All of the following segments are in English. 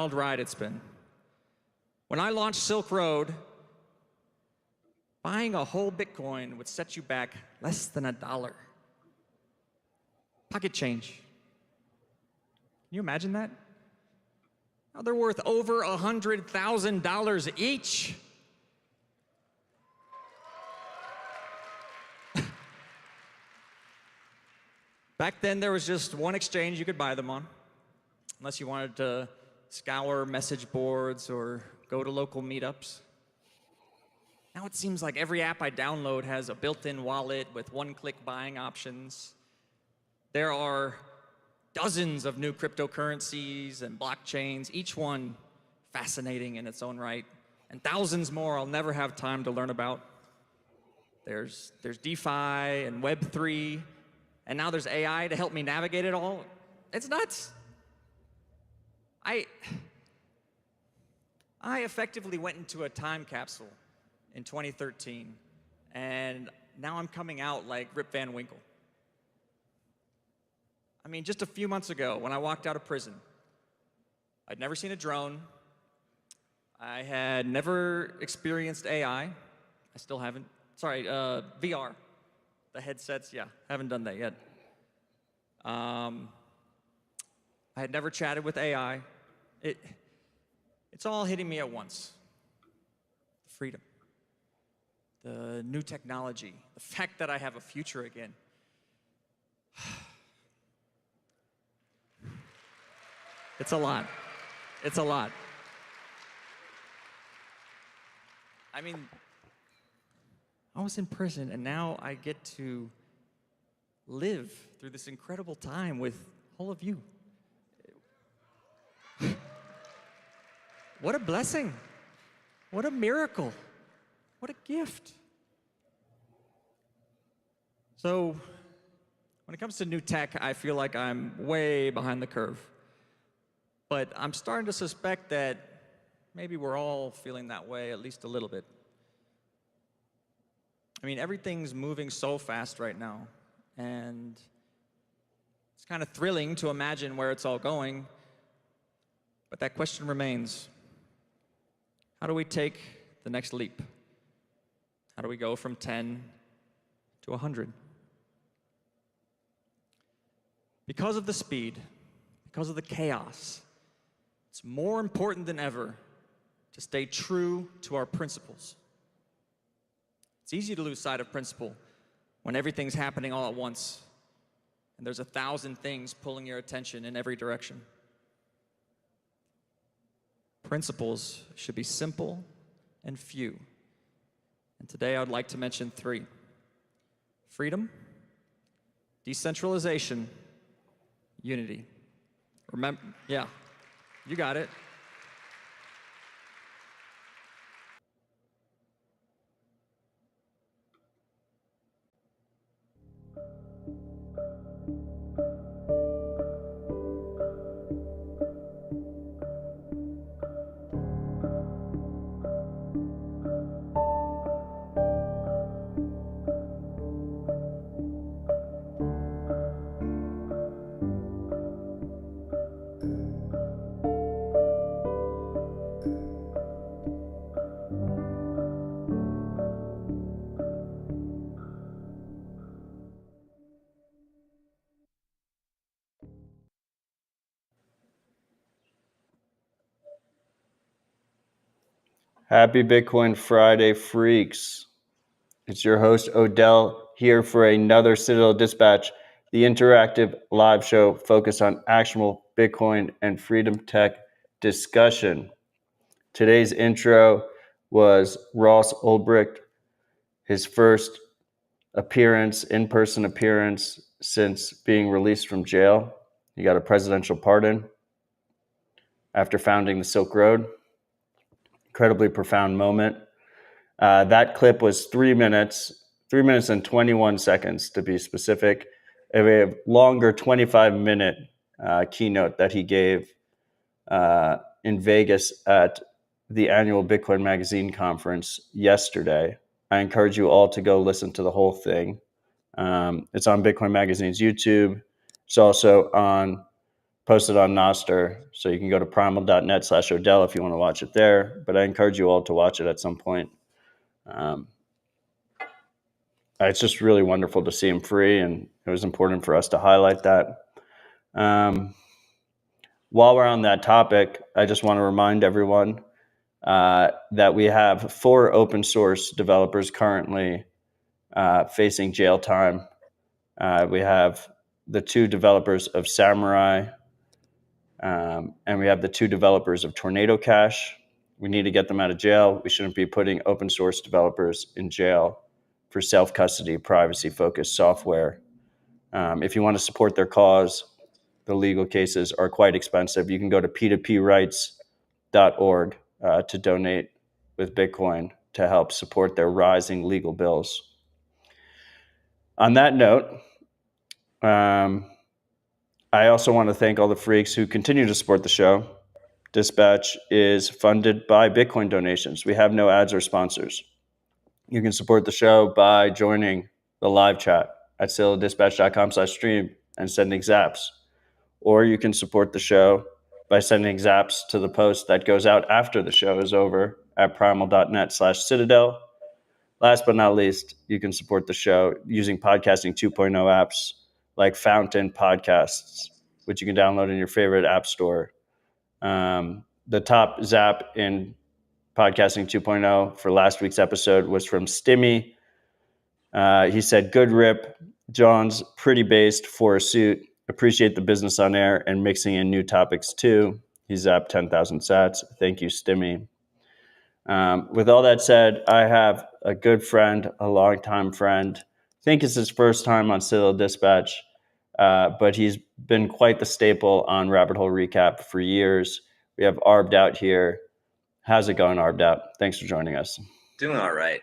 wild ride it's been. When I launched Silk Road, buying a whole Bitcoin would set you back less than $1. Pocket change. Can you imagine that? Now they're worth over $100,000 each. Back then, there was just one exchange you could buy them on, unless you wanted to scour message boards or go to local meetups. Now it seems like every app I download has a built-in wallet with one-click buying options. There are dozens of new cryptocurrencies and blockchains, each one fascinating in its own right, and thousands more I'll never have time to learn about. There's DeFi and Web3, and now there's AI to help me navigate it all. It's nuts. I effectively went into a time capsule in 2013, and now I'm coming out like Rip Van Winkle. I mean, just a few months ago, when I walked out of prison, I'd never seen a drone. I had never experienced AI. I still haven't. Sorry, VR. The headsets, yeah, haven't done that yet. I had never chatted with AI. It's all hitting me at once. The freedom, the new technology, the fact that I have a future again. It's a lot. It's a lot. I mean, I was in prison, and now I get to live through this incredible time with all of you. What a blessing. What a miracle. What a gift. So, when it comes to new tech, I feel like I'm way behind the curve. But I'm starting to suspect that maybe we're all feeling that way, at least a little bit. I mean, everything's moving so fast right now, and it's kind of thrilling to imagine where it's all going, but that question remains. How do we take the next leap? How do we go from 10 to 100? Because of the speed, because of the chaos, it's more important than ever to stay true to our principles. It's easy to lose sight of principle when everything's happening all at once and there's 1,000 things pulling your attention in every direction. Principles should be simple and few. And today I'd like to mention 3. Freedom, decentralization, unity. Remember, yeah, you got it. Happy Bitcoin Friday, freaks. It's your host, Odell, here for another Citadel Dispatch, the interactive live show focused on actionable Bitcoin and freedom tech discussion. Today's intro was Ross Ulbricht, his first appearance, in-person appearance since being released from jail. He got a presidential pardon after founding the Silk Road. Incredibly profound moment. That clip was 3 minutes and 21 seconds to be specific. A longer 25-minute keynote that he gave in Vegas at the annual Bitcoin Magazine conference yesterday. I encourage you all to go listen to the whole thing. It's on Bitcoin Magazine's YouTube. It's also on posted on Nostr. So you can go to primal.net/Odell if you want to watch it there. But I encourage you all to watch it at some point. It's just really wonderful to see him free, and it was important for us to highlight that. While we're on that topic, I just want to remind everyone that we have 4 open source developers currently facing jail time. We have the 2 developers of Samurai, and we have the 2 developers of Tornado Cash. We need to get them out of jail. We shouldn't be putting open source developers in jail for self-custody, privacy-focused software. If you want to support their cause, the legal cases are quite expensive. You can go to p2prights.org to donate with Bitcoin to help support their rising legal bills. On that note, I also want to thank all the freaks who continue to support the show. Dispatch is funded by Bitcoin donations. We have no ads or sponsors. You can support the show by joining the live chat at citadel-dispatch.com/stream and sending zaps. Or you can support the show by sending zaps to the post that goes out after the show is over at primal.net/citadel. Last but not least, you can support the show using podcasting 2.0 apps like Fountain Podcasts, which you can download in your favorite app store. The top zap in podcasting 2.0 for last week's episode was from Stimmy. He said, "Good rip. John's pretty based for a suit. Appreciate the business on air and mixing in new topics too." He zapped 10,000 sats. Thank you, Stimmy. With all that said, I have a good friend, a longtime friend. I think it's his first time on Citadel Dispatch, but he's been quite the staple on Rabbit Hole Recap for years. We have Arbedout here. How's it going, Arbedout? Thanks for joining us. Doing all right.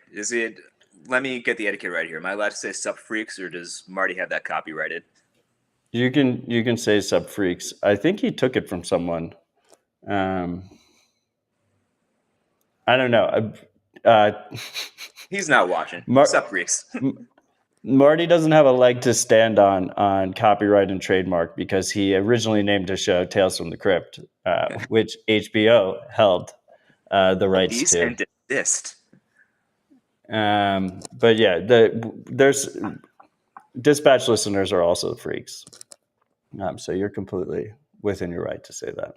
Let me get the etiquette right here. Am I allowed to say sup freaks, or does Marty have that copyrighted? You can say sub freaks. I think he took it from someone. I don't know. He's not watching. Sup freaks. Marty doesn't have a leg to stand on copyright and trademark because he originally named his show Tales from the Crypt, which HBO held the rights Cease to. and desist. But yeah, there's Dispatch listeners are also freaks. So you're completely within your right to say that.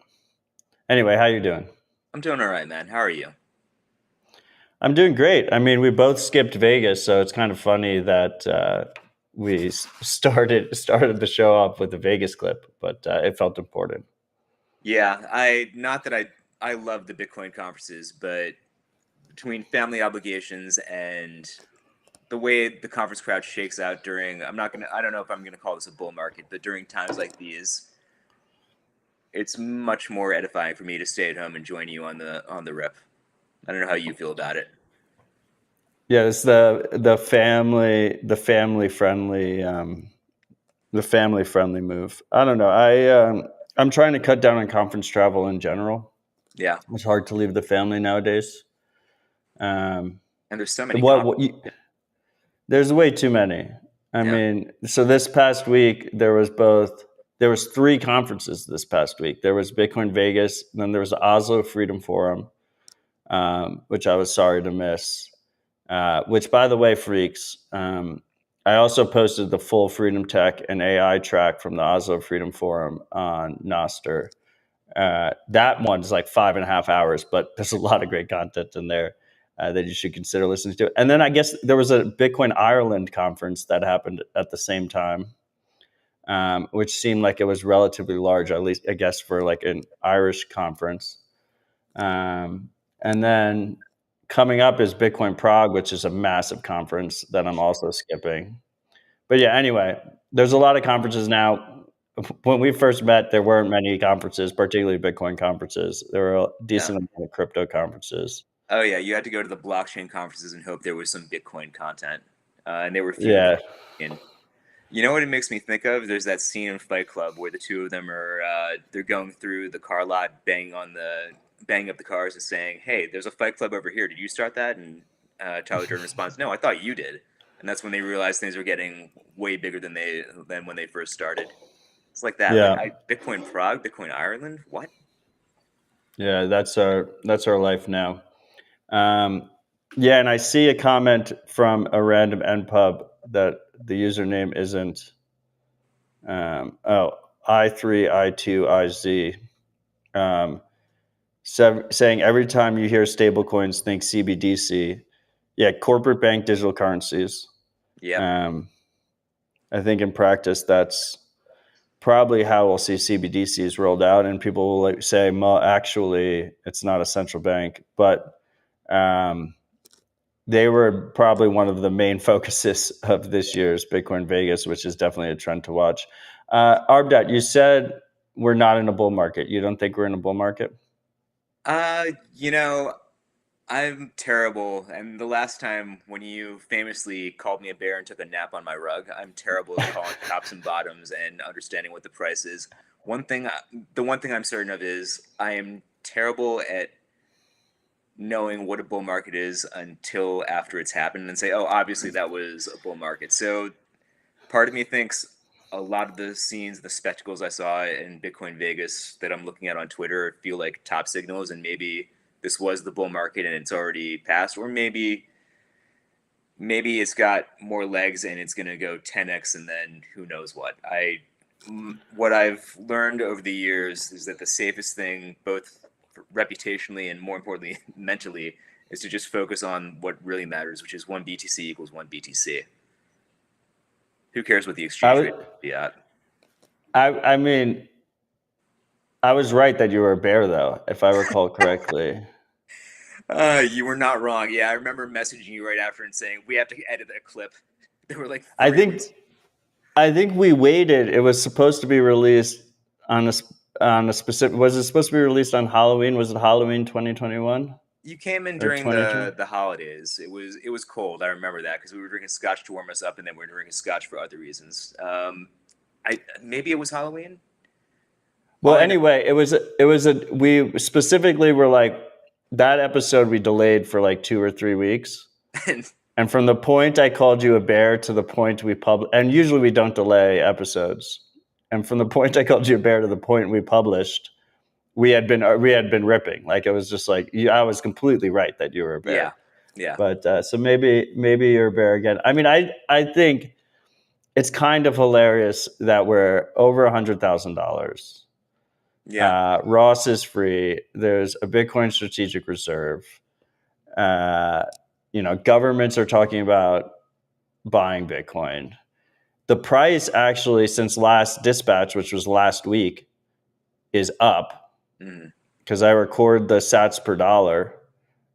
Anyway, how you doing? I'm doing all right, man. How are you? I'm doing great. I mean, we both skipped Vegas, so it's kind of funny that we started the show off with a Vegas clip, but it felt important. Yeah, not that I love the Bitcoin conferences, but between family obligations and the way the conference crowd shakes out during, I don't know if I'm gonna call this a bull market, but during times like these, it's much more edifying for me to stay at home and join you on the rip. I don't know how you feel about it. Yeah, it's the family friendly move. I don't know. I'm trying to cut down on conference travel in general. Yeah, it's hard to leave the family nowadays. And there's so many. There's way too many. I mean, so this past week there was 3 conferences this past week. There was Bitcoin Vegas, and then there was the Oslo Freedom Forum, which I was sorry to miss. Which, by the way, freaks, I also posted the full Freedom Tech and AI track from the Oslo Freedom Forum on Nostr. That one's like 5.5 hours, but there's a lot of great content in there that you should consider listening to. And then I guess there was a Bitcoin Ireland conference that happened at the same time, which seemed like it was relatively large, at least I guess for like an Irish conference. And then coming up is Bitcoin Prague, which is a massive conference that I'm also skipping. But yeah, anyway, there's a lot of conferences now. When we first met, there weren't many conferences, particularly Bitcoin conferences. There were a decent amount of crypto conferences. Oh yeah, you had to go to the blockchain conferences and hope there was some Bitcoin content, and there were few. Yeah. You know what it makes me think of? There's that scene in Fight Club where the two of them are they're going through the car lot, banging up the cars and saying, "Hey, there's a Fight Club over here. Did you start that?" And Tyler Durden responds, "No, I thought you did." And that's when they realize things are getting way bigger than when they first started. It's like that. Yeah. Like Bitcoin Prague, Bitcoin Ireland. What? Yeah, that's our life now. Yeah, and I see a comment from a random npub that the username isn't I3I2IZ, saying every time you hear stablecoins, think CBDC. Yeah, corporate bank digital currencies. Yeah. I think in practice that's probably how we'll see CBDCs rolled out, and people will like say, well, actually, it's not a central bank, but they were probably one of the main focuses of this year's Bitcoin Vegas, which is definitely a trend to watch. Arbedout, you said we're not in a bull market. You don't think we're in a bull market? You know, I'm terrible. And the last time when you famously called me a bear and took a nap on my rug, I'm terrible at calling tops and bottoms and understanding what the price is. The one thing I'm certain of is I am terrible at knowing what a bull market is until after it's happened and say, oh, obviously that was a bull market. So part of me thinks a lot of the scenes, the spectacles I saw in Bitcoin Vegas that I'm looking at on Twitter feel like top signals, and maybe this was the bull market and it's already passed, or maybe it's got more legs and it's going to go 10x and then who knows what I've learned over the years is that the safest thing, both reputationally and more importantly mentally, is to just focus on what really matters, which is one BTC equals one BTC. Who cares what the exchange rate would be at? I mean, I was right that you were a bear, though, if I recall correctly. You were not wrong. Yeah, I remember messaging you right after and saying we have to edit that clip. There were like I 30 think words. I think we waited. It was supposed to be released on a specific. Was it supposed to be released on Halloween? Was it Halloween 2021 You came in or during 2020? the holidays. It was cold. I remember that because we were drinking scotch to warm us up, and then we were drinking scotch for other reasons. I maybe it was Halloween. All Well, I know, anyway, we specifically were like that episode we delayed for like 2 or 3 weeks. and And from the point I called you a bear to the point we and usually we don't delay episodes. And from the point I called you a bear to the point we published, we had been ripping. Like it was just like I was completely right that you were a yeah, bear. yeah, But so maybe you're a bear again. I mean, I think it's kind of hilarious that we're over $100,000. yeah, Ross is free. There's a Bitcoin strategic reserve. Uh, governments are talking about buying Bitcoin. The price actually, since last dispatch, which was last week, is up mm, because I record the sats per dollar,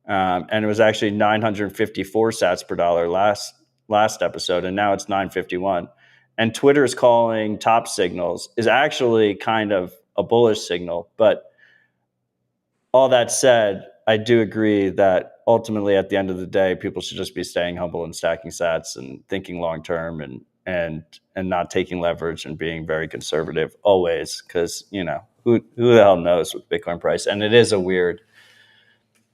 and it was actually 954 sats per dollar last episode, and now it's 951. And Twitter is calling top signals is actually kind of a bullish signal, but all that said, I do agree that ultimately at the end of the day, people should just be staying humble and stacking sats and thinking long term and not taking leverage and being very conservative always, because who the hell knows with Bitcoin price. And it is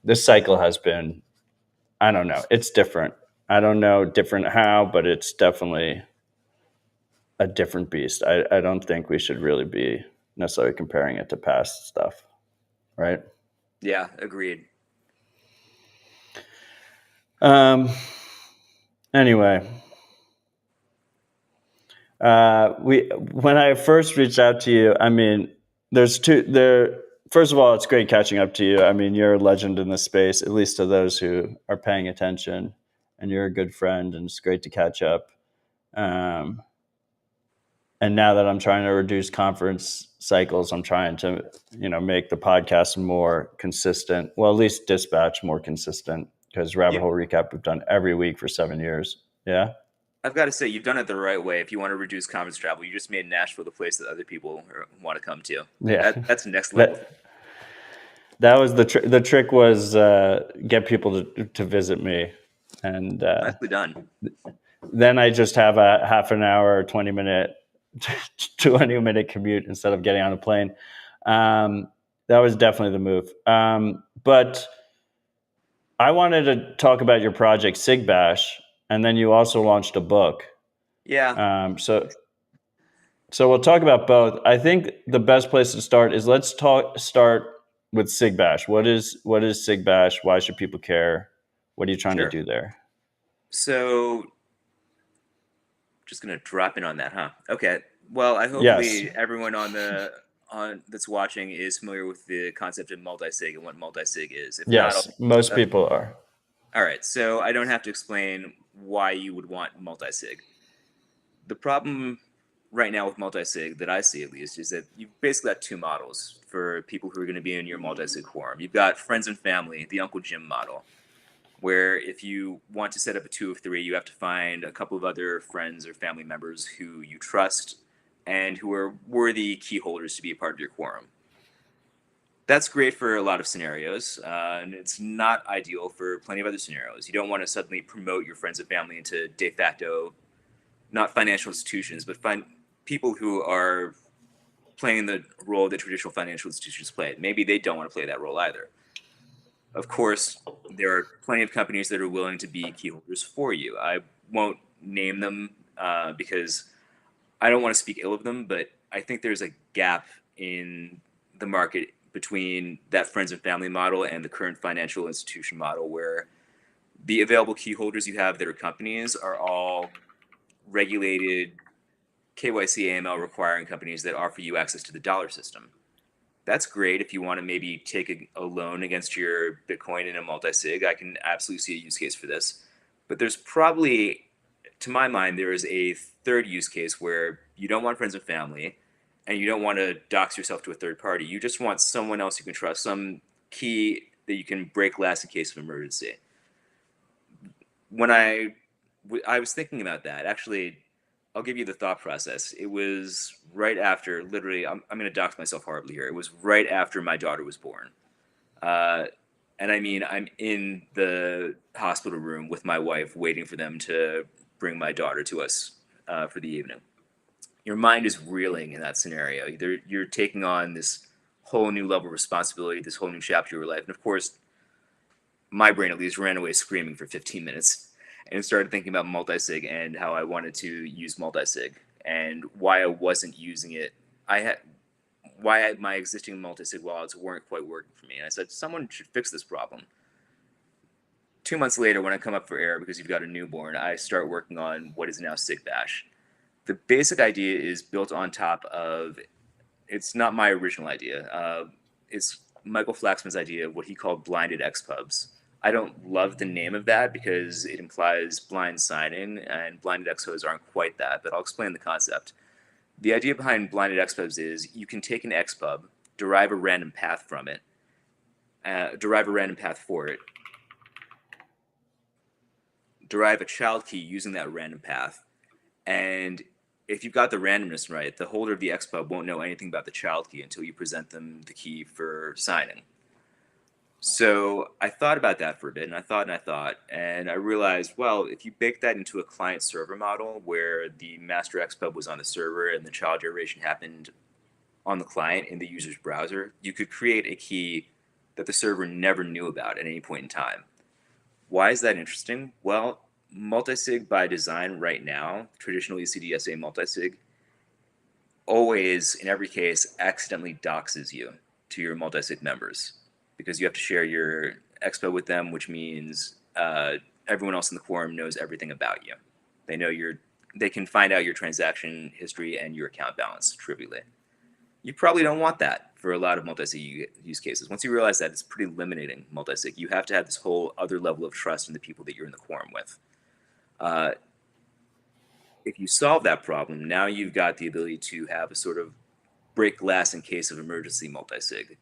this cycle has been, I don't know, it's different. I don't know different how, but it's definitely a different beast. I don't think we should really be necessarily comparing it to past stuff, right? yeah. Agreed. Anyway, when I first reached out to you, I mean, there's two there. First of all, it's great catching up to you. I mean, you're a legend in this space, at least to those who are paying attention, and you're a good friend, and it's great to catch up. And now that I'm trying to reduce conference cycles, I'm trying to, make the podcast more consistent. Well, at least dispatch more consistent, because Rabbit You, Hole Recap we've done every week for 7 years. Yeah. I've got to say, you've done it the right way. If you want to reduce conference travel, you just made Nashville the place that other people want to come to. Yeah. That's next level. That was the trick was get people to visit me, and Nicely done. then I just have a half an hour, 20-minute, 20-minute commute instead of getting on a plane. That was definitely the move. But I wanted to talk about your project Sigbash, and then you also launched a book. Yeah. So So we'll talk about both. I think the best place to start is start with Sigbash. What is Sigbash? Why should people care? What are you trying to do there? So just gonna drop in on that, huh? Okay. Well, hopefully everyone on that's watching is familiar with the concept of multisig and what multisig is. If Yes, not, most people are. all right. So I don't have to explain why you would want multisig. The problem right now with multisig that I see, at least, is that you've basically got two models for people who are going to be in your multisig quorum. You've got friends and family, the Uncle Jim model, where if you want to set up a 2 of 3, you have to find a couple of other friends or family members who you trust and who are worthy key holders to be a part of your quorum. That's great for a lot of scenarios, and it's not ideal for plenty of other scenarios. You don't want to suddenly promote your friends and family into de facto, not financial institutions, but people who are playing the role that traditional financial institutions play. Maybe they don't want to play that role either. Of course, there are plenty of companies that are willing to be key holders for you. I won't name them because I don't want to speak ill of them, but I think there's a gap in the market between that friends and family model and the current financial institution model, where the available key holders you have that are companies are all regulated KYC AML requiring companies that offer you access to the dollar system. That's great if you want to maybe take a loan against your Bitcoin in a multi-sig. I can absolutely see a use case for this. But there's probably, to my mind, there is a third use case where you don't want friends and family, and you don't want to dox yourself to a third party. You just want someone else you can trust, some key that you can break glass in case of emergency. When I was thinking about that, actually, I'll give you the thought process. It was right after, literally, I'm going to dox myself horribly here. It was right after my daughter was born. And I mean, I'm in the hospital room with my wife waiting for them to bring my daughter to us for the evening. Your mind is reeling in that scenario. You're taking on this whole new level of responsibility, this whole new chapter of your life. And of course, my brain at least ran away screaming for 15 minutes and started thinking about multisig and how I wanted to use multisig and why I wasn't using it. My existing multisig wallets weren't quite working for me. And I said, someone should fix this problem. 2 months later, when I come up for air because you've got a newborn, I start working on what is now Sigbash. The basic idea is built on top of, it's not my original idea. It's Michael Flaxman's idea of what he called blinded expubs. I don't love the name of that because it implies blind signing, and blinded expubs aren't quite that, but I'll explain the concept. The idea behind blinded expubs is you can take an expub, derive a random path from it, derive a random path for it, derive a child key using that random path, and if you've got the randomness right, the holder of the expub won't know anything about the child key until you present them the key for signing. So I thought about that for a bit, and I thought, and I realized, well, if you bake that into a client-server model where the master expub was on the server and the child generation happened on the client in the user's browser, you could create a key that the server never knew about at any point in time. Why is that interesting? Well, multisig by design right now, traditional ECDSA multisig, always, in every case, accidentally doxes you to your multisig members because you have to share your expo with them, which means everyone else in the quorum knows everything about you. They can find out your transaction history and your account balance trivially. You probably don't want that for a lot of multisig use cases. Once you realize that, it's pretty limiting multisig. You have to have this whole other level of trust in the people that you're in the quorum with. If you solve that problem, now you've got the ability to have a sort of break glass in case of emergency multisig,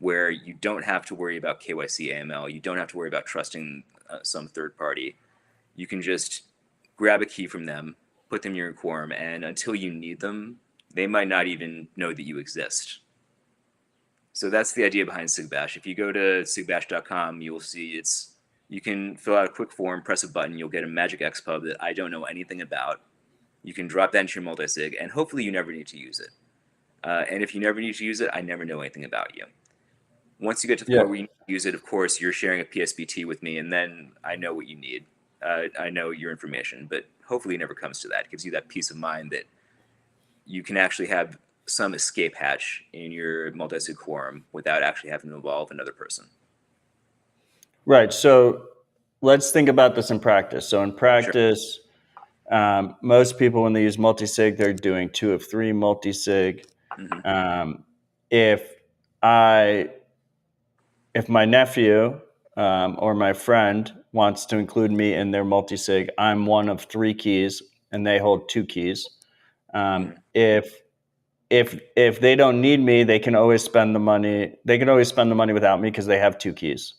where you don't have to worry about KYC AML, you don't have to worry about trusting some third party. You can just grab a key from them, put them in your quorum, and until you need them, they might not even know that you exist. So that's the idea behind Sigbash. If you go to sigbash.com, you'll see you can fill out a quick form, press a button, you'll get a magic expub that I don't know anything about. You can drop that into your multisig, and hopefully you never need to use it. And if you never need to use it, I never know anything about you. Once you get to the point where you need to use it, of course, you're sharing a PSBT with me, and then I know what you need. I know your information, but hopefully it never comes to that. It gives you that peace of mind that you can actually have some escape hatch in your multi-sig quorum without actually having to involve another person. Right. So let's think about this in practice. So in practice, most people, when they use multisig, they're doing 2 of 3 multisig. If my nephew or my friend wants to include me in their multisig, I'm one of 3 keys, and they hold 2 keys. If they don't need me, they can always spend the money. They can always spend the money without me because they have 2 keys.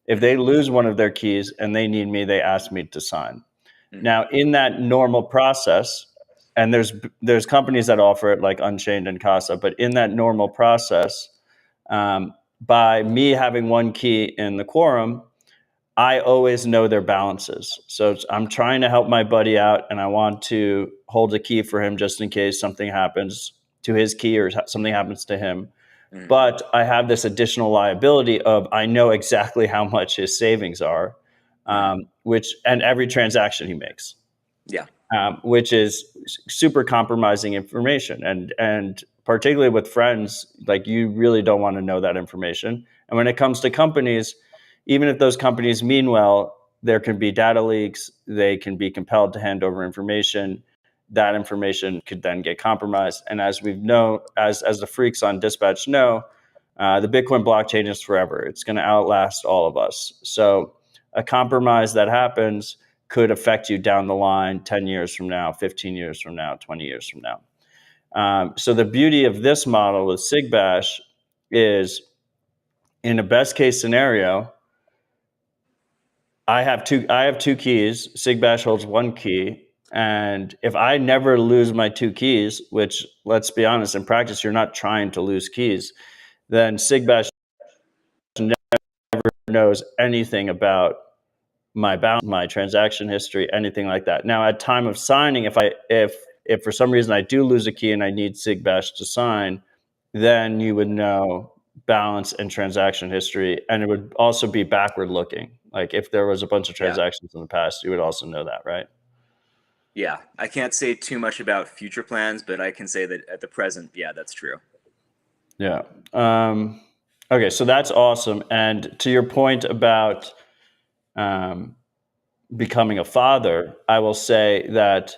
If they lose one of their keys and they need me, they ask me to sign. Now, in that normal process, and there's companies that offer it like Unchained and Casa, but in that normal process, by me having 1 key in the quorum, I always know their balances. So I'm trying to help my buddy out, and I want to hold a key for him just in case something happens to his key or something happens to him. But I have this additional liability of I know exactly how much his savings are, and every transaction he makes. Yeah. Which is super compromising information. And particularly with friends, like you really don't want to know that information. And when it comes to companies, even if those companies mean well, there can be data leaks. They can be compelled to hand over information. That information could then get compromised. And as we know, as the freaks on Dispatch know, the Bitcoin blockchain is forever. It's going to outlast all of us. So a compromise that happens could affect you down the line 10 years from now, 15 years from now, 20 years from now. So the beauty of this model with Sigbash is, in a best case scenario, I have two keys. Sigbash holds 1 key. And if I never lose my 2 keys, which, let's be honest, in practice, you're not trying to lose keys, then Sigbash never knows anything about my balance, my transaction history, anything like that. Now, at time of signing, if for some reason I do lose a key and I need Sigbash to sign, then you would know balance and transaction history, and it would also be backward looking. Like if there was a bunch of transactions in the past, you would also know that, right? Yeah. I can't say too much about future plans, but I can say that at the present, yeah, that's true. Yeah. Okay, so that's awesome. And to your point about becoming a father, I will say that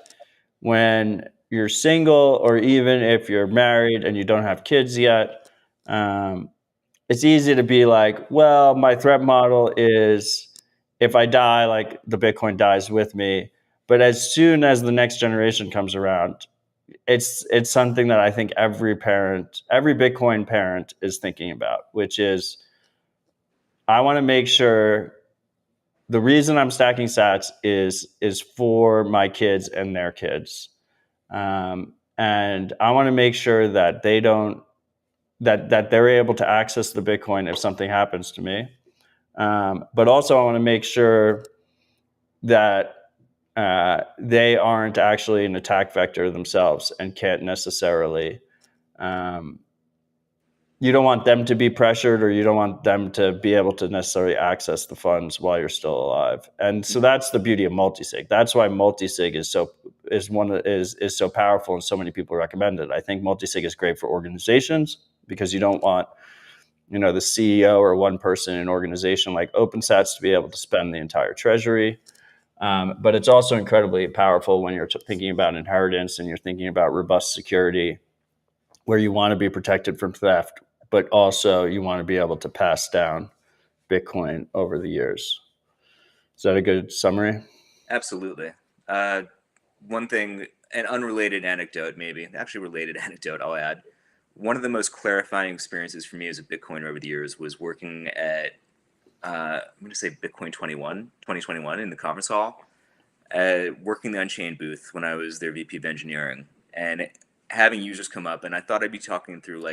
when you're single, or even if you're married and you don't have kids yet, it's easy to be like, well, my threat model is if I die, like the Bitcoin dies with me. But as soon as the next generation comes around, it's something that I think every Bitcoin parent is thinking about, which is I want to make sure the reason I'm stacking sats is for my kids and their kids. And I want to make sure that they don't that they're able to access the Bitcoin if something happens to me. But also I want to make sure that they aren't actually an attack vector themselves and can't necessarily. You don't want them to be pressured, or you don't want them to be able to necessarily access the funds while you're still alive. And so that's the beauty of multisig. That's why multisig is so powerful, and so many people recommend it. I think multisig is great for organizations because you don't want, the CEO or one person in an organization like OpenSats to be able to spend the entire treasury. But it's also incredibly powerful when you're thinking about inheritance and you're thinking about robust security, where you want to be protected from theft, but also you want to be able to pass down Bitcoin over the years. Is that a good summary? Absolutely. One thing, an unrelated anecdote, maybe, actually related anecdote, I'll add. One of the most clarifying experiences for me as a Bitcoiner over the years was working at, I'm going to say Bitcoin 2021 in the conference hall, working the Unchained booth when I was their VP of engineering, and having users come up, and I thought I'd be talking through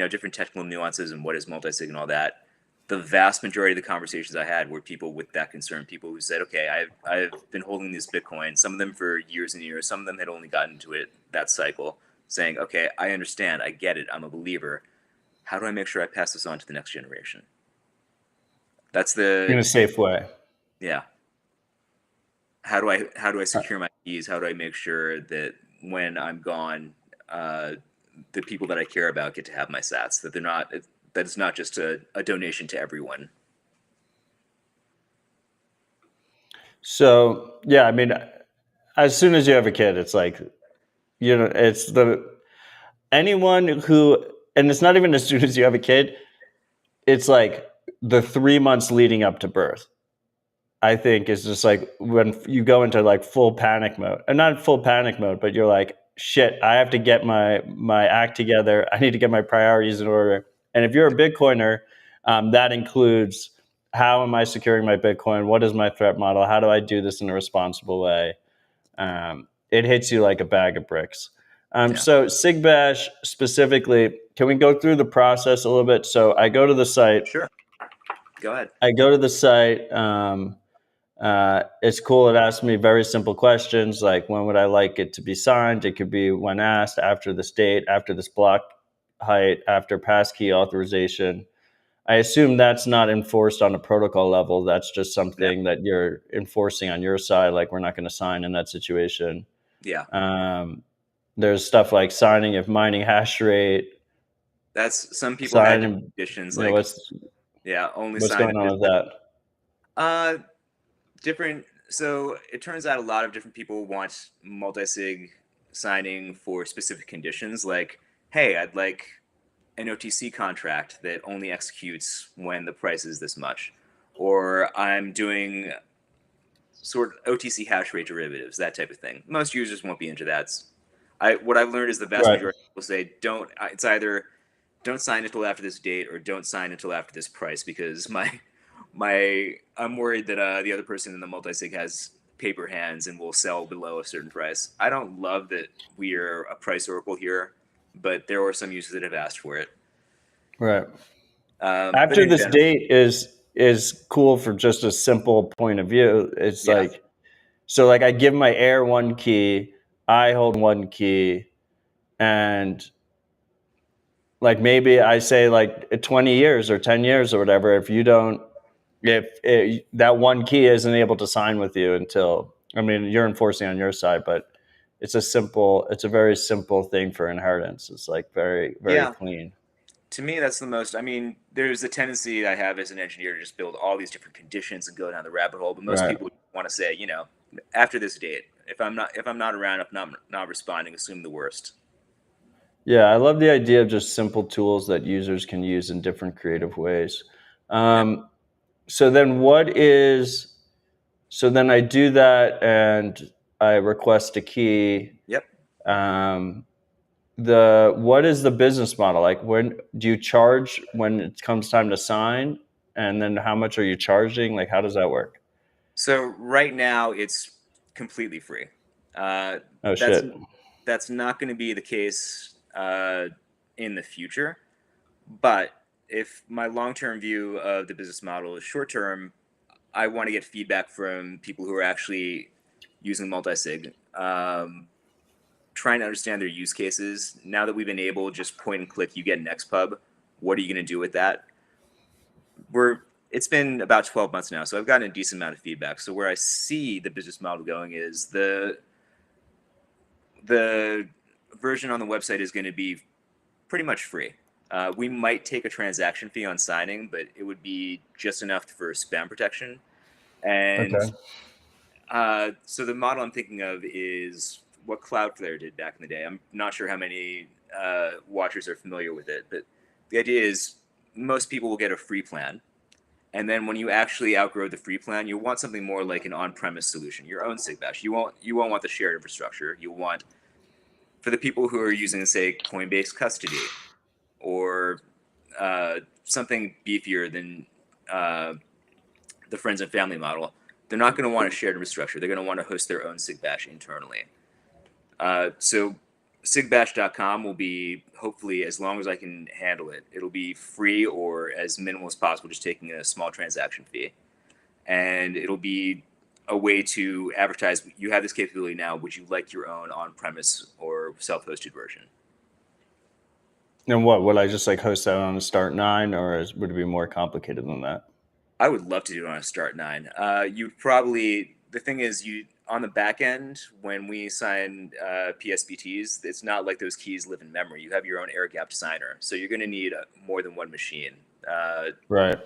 different technical nuances and what is multisig and all that. The vast majority of the conversations I had were people with that concern, people who said, okay, I've been holding this Bitcoin, some of them for years and years, some of them had only gotten into it that cycle, saying, okay, I understand, I get it, I'm a believer. How do I make sure I pass this on to the next generation? That's in a safe way. Yeah. How do I secure my keys? How do I make sure that when I'm gone, the people that I care about get to have my sats. That it's not just a donation to everyone. So yeah, I mean, as soon as you have a kid, it's like, it's anyone who, and it's not even as soon as you have a kid, it's like the 3 months leading up to birth, I think, is just like when you go into like full panic mode, and not full panic mode, but you're like, shit, I have to get my act together. I need to get my priorities in order. And if you're a Bitcoiner, that includes, how am I securing my Bitcoin? What is my threat model? How do I do this in a responsible way? It hits you like a bag of bricks. So Sigbash specifically, can we go through the process a little bit? So I go to the site. Sure. Go ahead. I go to the site. It's cool. It asks me very simple questions like, when would I like it to be signed? It could be when asked, after this date, after this block height, after passkey authorization. I assume that's not enforced on a protocol level. That's just something that you're enforcing on your side. Like, we're not going to sign in that situation. Yeah. There's stuff like signing if mining hash rate. That's, some people have conditions like, only what's sign going on with that? Different. So it turns out a lot of different people want multisig signing for specific conditions. Like, hey, I'd like an OTC contract that only executes when the price is this much, or I'm doing sort of OTC hash rate derivatives, that type of thing. Most users won't be into that. What I've learned is the vast majority will say it's either don't sign until after this date or don't sign until after this price, because I'm worried that the other person in the multisig has paper hands and will sell below a certain price. I don't love that we are a price oracle here, but there are some users that have asked for it. Right. After this date is cool for just a simple point of view. It's like, so like I give my heir one key, I hold one key, and like maybe I say like 20 years or 10 years or whatever, if that one key isn't able to sign with you until, I mean, you're enforcing on your side, but it's a very simple thing for inheritance. It's like very, very clean. To me, that's the most, I mean, there's a tendency I have as an engineer to just build all these different conditions and go down the rabbit hole. But most people want to say, after this date, if I'm not around, if I'm not responding, assume the worst. Yeah, I love the idea of just simple tools that users can use in different creative ways. So then so then I do that and I request a key. Yep. What is the business model? Like, when do you charge when it comes time to sign? And then how much are you charging? Like, how does that work? So right now it's completely free. Shit. That's not going to be the case in the future. But if my long-term view of the business model is short-term, I want to get feedback from people who are actually using multisig, trying to understand their use cases. Now that we've enabled just point and click, you get an XPub. What are you going to do with that? It's been about 12 months now, so I've gotten a decent amount of feedback. So where I see the business model going is the version on the website is going to be pretty much free. We might take a transaction fee on signing, but it would be just enough for spam protection. And so the model I'm thinking of is what Cloudflare did back in the day. I'm not sure how many watchers are familiar with it, but the idea is most people will get a free plan. And then when you actually outgrow the free plan, you'll want something more like an on-premise solution, your own Sigbash. You won't want the shared infrastructure. You'll want, for the people who are using, say, Coinbase custody or something beefier than the friends and family model, they're not going to want a shared infrastructure. They're going to want to host their own Sigbash internally. So Sigbash.com will be, hopefully, as long as I can handle it, it'll be free or as minimal as possible, just taking a small transaction fee. And it'll be a way to advertise, you have this capability now, would you like your own on-premise or self-hosted version? And what, would I just like host that on a Start9, or would it be more complicated than that? I would love to do it on a Start9. You'd probably, the thing is, on the back end, when we sign PSBTs, it's not like those keys live in memory. You have your own air-gapped signer, so you're going to need more than one machine. Right.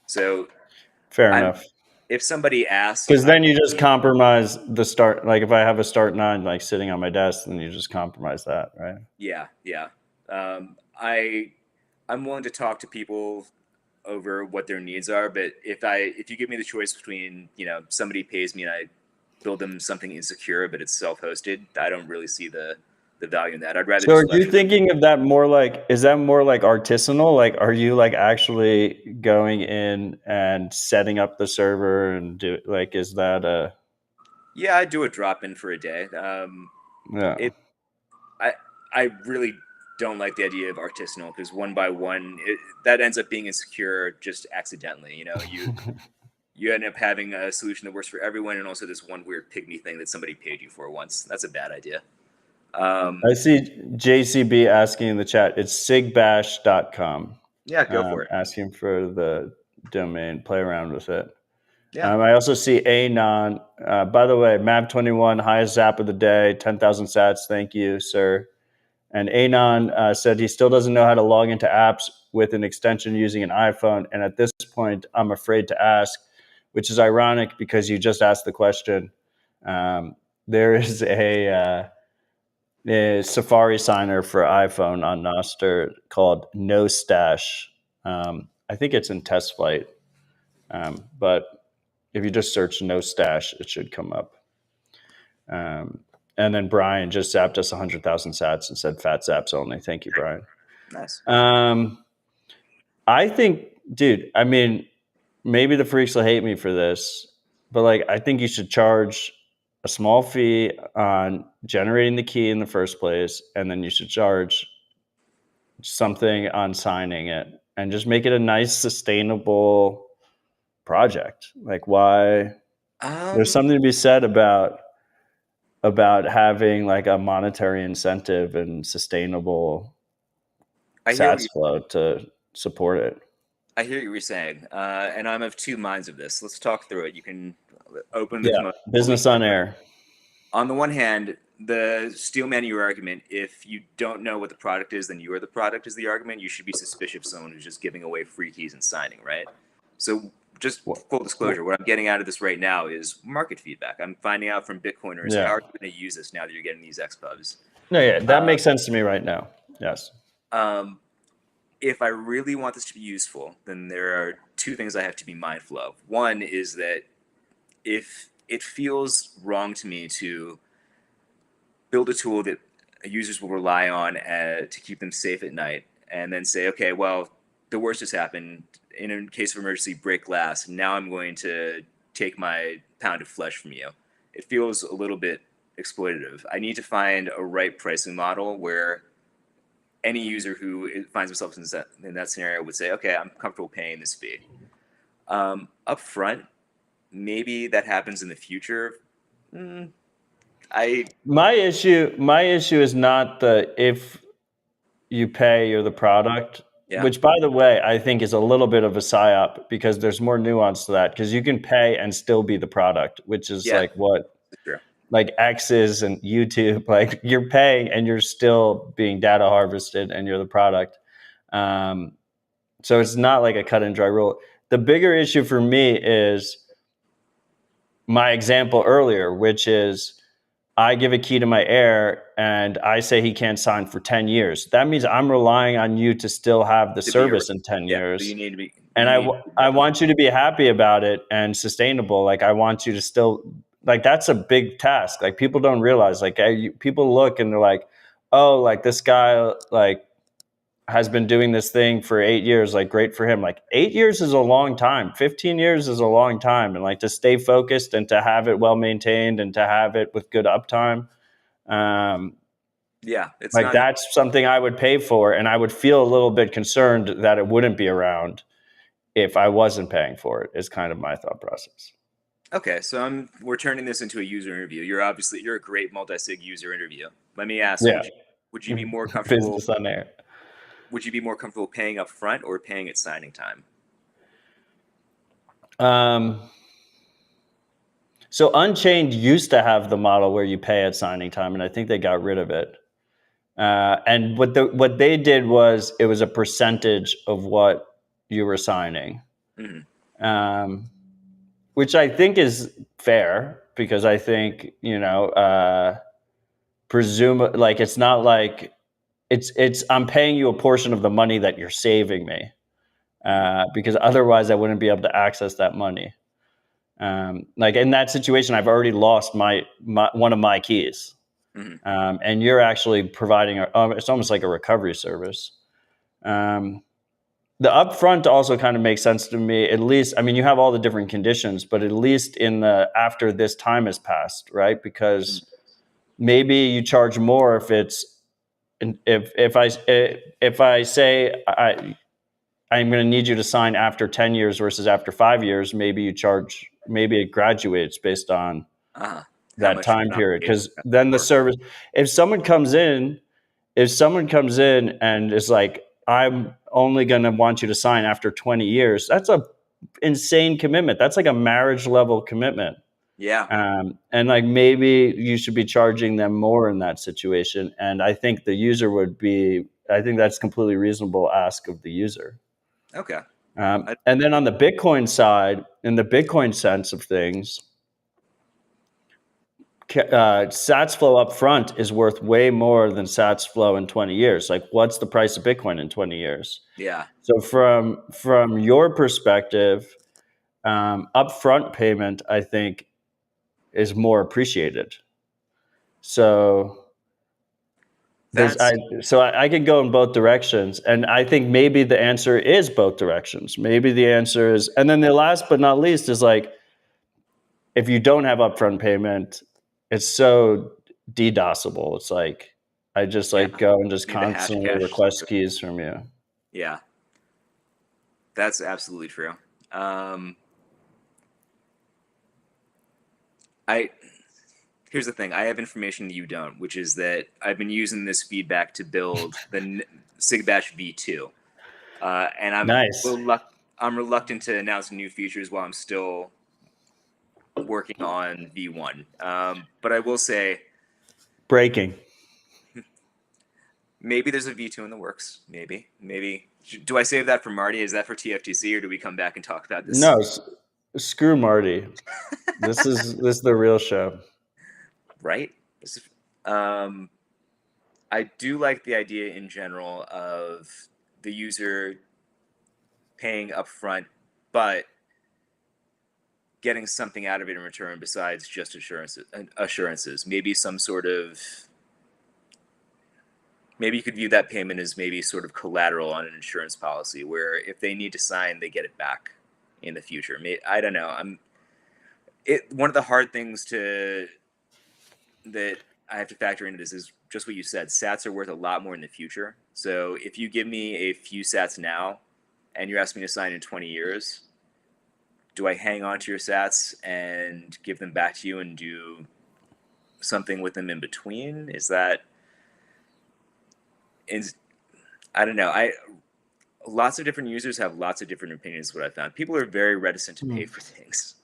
So Fair I'm enough. if somebody asks, Because then you just compromise the start. Like if I have a start 9 like sitting on my desk, then you just compromise that, right? yeah. I'm willing to talk to people over what their needs are, but if you give me the choice between, somebody pays me and I build them something insecure but it's self-hosted, I don't really see the value in that. I'd rather So are just you let thinking of that more like, is that more like artisanal? Like, are you like actually going in and setting up the server and do like, is that a, yeah, I'd do a drop-in for a day. yeah. It I I really don't like the idea of artisanal because one by one that ends up being insecure just accidentally. You end up having a solution that works for everyone, and also this one weird pygmy thing that somebody paid you for once. That's a bad idea. I see JCB asking in the chat, it's sigbash.com. Yeah, go for it. Asking for the domain, play around with it. Yeah. I also see Anon. By the way, Map21, highest zap of the day, 10,000 sats. Thank you, sir. And Anon said he still doesn't know how to log into apps with an extension using an iPhone. And at this point, I'm afraid to ask, which is ironic because you just asked the question. There is a Safari signer for iPhone on Nostr called Nostr. I think it's in test flight. But if you just search Nostr, it should come up. And then Brian just zapped us 100,000 sats and said fat zaps only. Thank you, Brian. Nice. I think, dude, I mean, maybe the freaks will hate me for this, but like, I think you should charge a small fee on generating the key in the first place, and then you should charge something on signing it, and just make it a nice, sustainable project. Like, why? There's something to be said about having like a monetary incentive and sustainable sats flow to support it. I hear what you're saying, and I'm of two minds of this. Let's talk through it. You can open the business on air. On the one hand, the steel man your argument. If you don't know what the product is, then you are the product is the argument. You should be suspicious of someone who's just giving away free keys and signing, right? So just full disclosure, what I'm getting out of this right now is market feedback. I'm finding out from Bitcoiners, how are you going to use this now that you're getting these XPubs? No, that makes sense to me right now. Yes. If I really want this to be useful, then there are two things I have to be mindful of. One is that if it feels wrong to me to build a tool that users will rely on to keep them safe at night, and then say, okay, well, the worst has happened. In a case of emergency, break glass. Now I'm going to take my pound of flesh from you. It feels a little bit exploitative. I need to find a right pricing model where any user who finds themselves in that scenario would say, okay, I'm comfortable paying this fee. Up front, maybe that happens in the future. My issue is not the if you pay or the product, which by the way, I think is a little bit of a psyop because there's more nuance to that, because you can pay and still be the product, which is like what like X is and YouTube, like you're paying and you're still being data harvested and you're the product. So it's not like a cut and dry rule. The bigger issue for me is my example earlier, which is I give a key to my heir and I say he can't sign for 10 years. That means I'm relying on you to still have the service in 10 years. So you need to be, and I want you to be happy about it and sustainable. Like I want you to still, like that's a big task. Like people don't realize, like people look and they're like, oh, like this guy like has been doing this thing for 8 years, like great for him. Like 8 years is a long time. 15 years is a long time. And like to stay focused and to have it well maintained and to have it with good uptime. It's like that's something I would pay for. And I would feel a little bit concerned that it wouldn't be around if I wasn't paying for it, is kind of my thought process. Okay, so we're turning this into a user interview. You're a great multi-sig user interview. Let me ask, would you be more comfortable business on air? Would you be more comfortable paying up front or paying at signing time? So Unchained used to have the model where you pay at signing time, and I think they got rid of it. And what they did was it was a percentage of what you were signing, which I think is fair because I think presume like it's not like it's I'm paying you a portion of the money that you're saving me because otherwise I wouldn't be able to access that money. Like in that situation, I've already lost my one of my keys. And you're actually providing it's almost like a recovery service. The upfront also kind of makes sense to me. At least, I mean, you have all the different conditions, but at least in the after this time has passed, right? Because maybe you charge more if it's if I say I'm going to need you to sign after 10 years versus after 5 years. Maybe it graduates based on that time period. Because then the service, if someone comes in and is like, I'm only going to want you to sign after 20 years, that's a insane commitment. That's like a marriage level commitment. Yeah. And like maybe you should be charging them more in that situation. And I think the user I think that's completely reasonable ask of the user. Okay. And then on the Bitcoin side, in the Bitcoin sense of things, Sats flow up front is worth way more than Sats flow in 20 years. Like, what's the price of Bitcoin in 20 years? Yeah. So from your perspective, upfront payment, I think, is more appreciated. So I can go in both directions, and I think maybe the answer is both directions. Maybe the answer is, and then the last but not least is like, if you don't have upfront payment, it's so DDoSable. It's like I just go and just constantly request keys from you. Yeah, that's absolutely true. Here's the thing. I have information that you don't, which is that I've been using this feedback to build the Sigbash V2. And I'm reluctant to announce new features while I'm still working on V1. But I will say... Breaking. Maybe there's a V2 in the works. Maybe. Do I save that for Marty? Is that for TFTC, or do we come back and talk about this? No, screw Marty. This is the real show. Right? I do like the idea in general of the user paying upfront, but getting something out of it in return besides just assurances. Maybe some sort of... Maybe you could view that payment as maybe sort of collateral on an insurance policy, where if they need to sign, they get it back in the future. I don't know. One of the hard things that I have to factor into this is just what you said. Sats are worth a lot more in the future. So if you give me a few sats now and you're asking me to sign in 20 years, do I hang on to your sats and give them back to you and do something with them in between? I don't know. Lots of different users have lots of different opinions, what I found. People are very reticent to pay for things.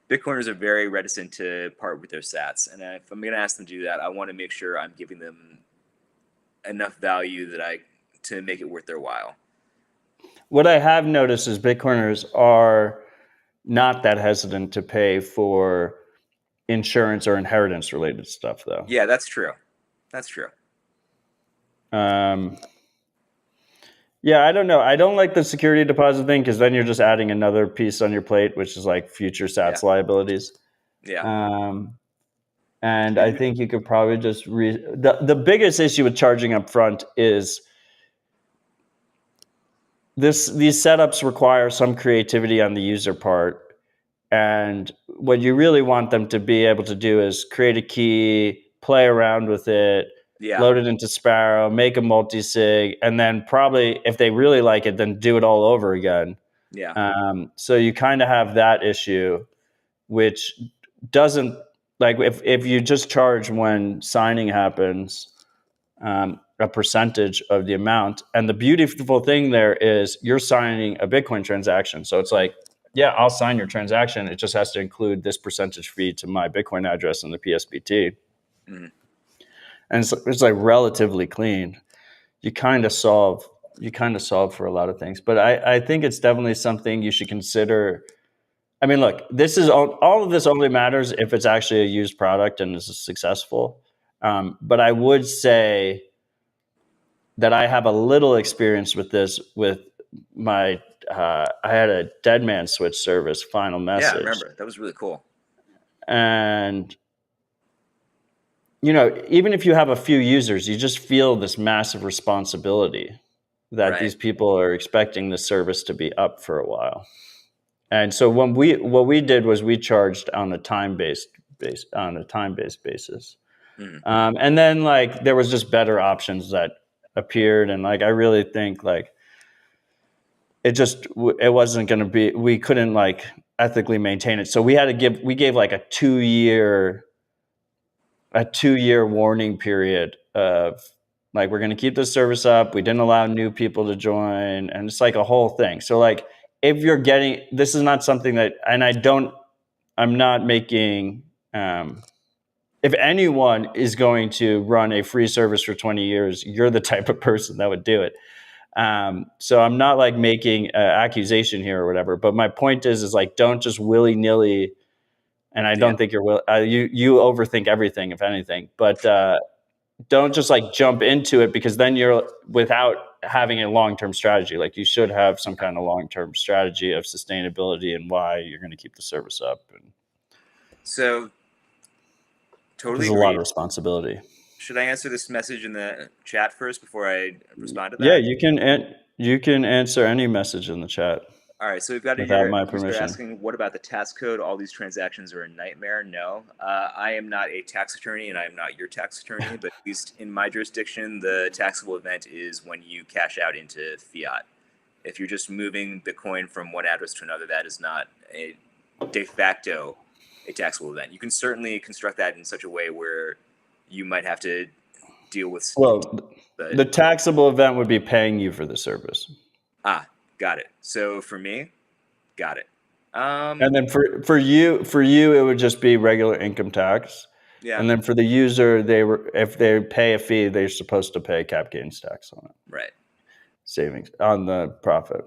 Bitcoiners are very reticent to part with their sats. And if I'm going to ask them to do that, I want to make sure I'm giving them enough value to make it worth their while. What I have noticed is Bitcoiners are not that hesitant to pay for insurance or inheritance related stuff, though. Yeah, that's true. Yeah, I don't know. I don't like the security deposit thing because then you're just adding another piece on your plate, which is like future sats liabilities. Yeah. And I think you could probably just the biggest issue with charging up front is these setups require some creativity on the user part. And what you really want them to be able to do is create a key, play around with it, load it into Sparrow, make a multisig, and then probably, if they really like it, then do it all over again. Yeah. So you kind of have that issue, which doesn't, like, if you just charge when signing happens, a percentage of the amount. And the beautiful thing there is you're signing a Bitcoin transaction. So it's like yeah, I'll sign your transaction. It just has to include this percentage fee to my Bitcoin address and the PSBT. Mhm. And it's like relatively clean. You kind of solve for a lot of things. But I think it's definitely something you should consider. I mean, look, this is all of this only matters if it's actually a used product and is successful. But I would say that I have a little experience with this with my I had a dead man switch service, Final Yeah, I Message. remember. That was really cool. And you know, even if you have a few users, you just feel this massive responsibility that Right. these people are expecting the service to be up for a while. And so what we did was we charged on a time-based basis. Mhm. And then like there was just better options that appeared, and like I really think like it wasn't going to be, we couldn't like ethically maintain it. So we gave like a 2-year warning period of like, we're going to keep this service up. We didn't allow new people to join, and it's like a whole thing. So like if you're getting, this is not something that, and I'm not making, if anyone is going to run a free service for 20 years, you're the type of person that would do it. So I'm not like making an accusation here or whatever, but my point is like, don't just willy nilly. And I don't think you overthink everything, if anything, but don't just like jump into it, because then you're without having a long-term strategy. Like you should have some kind of long-term strategy of sustainability and why you're going to keep the service up. And So totally there's a lot agree. of responsibility. Should I answer this message in the chat first before I respond to that? Yeah, you can answer any message in the chat. All right, so we've got Without a my user permission. asking, what about the tax code? All these transactions are a nightmare. No, I am not a tax attorney, and I am not your tax attorney, but at least in my jurisdiction, the taxable event is when you cash out into fiat. If you're just moving Bitcoin from one address to another, that is not a de facto a taxable event. You can certainly construct that in such a way where you might have to deal with. Well, the taxable event would be paying you for the service. Got it. So for me, got it. And then for you, it would just be regular income tax. Yeah. And then for the user, if they pay a fee, they're supposed to pay cap gains tax on it. Right. Savings on the profit.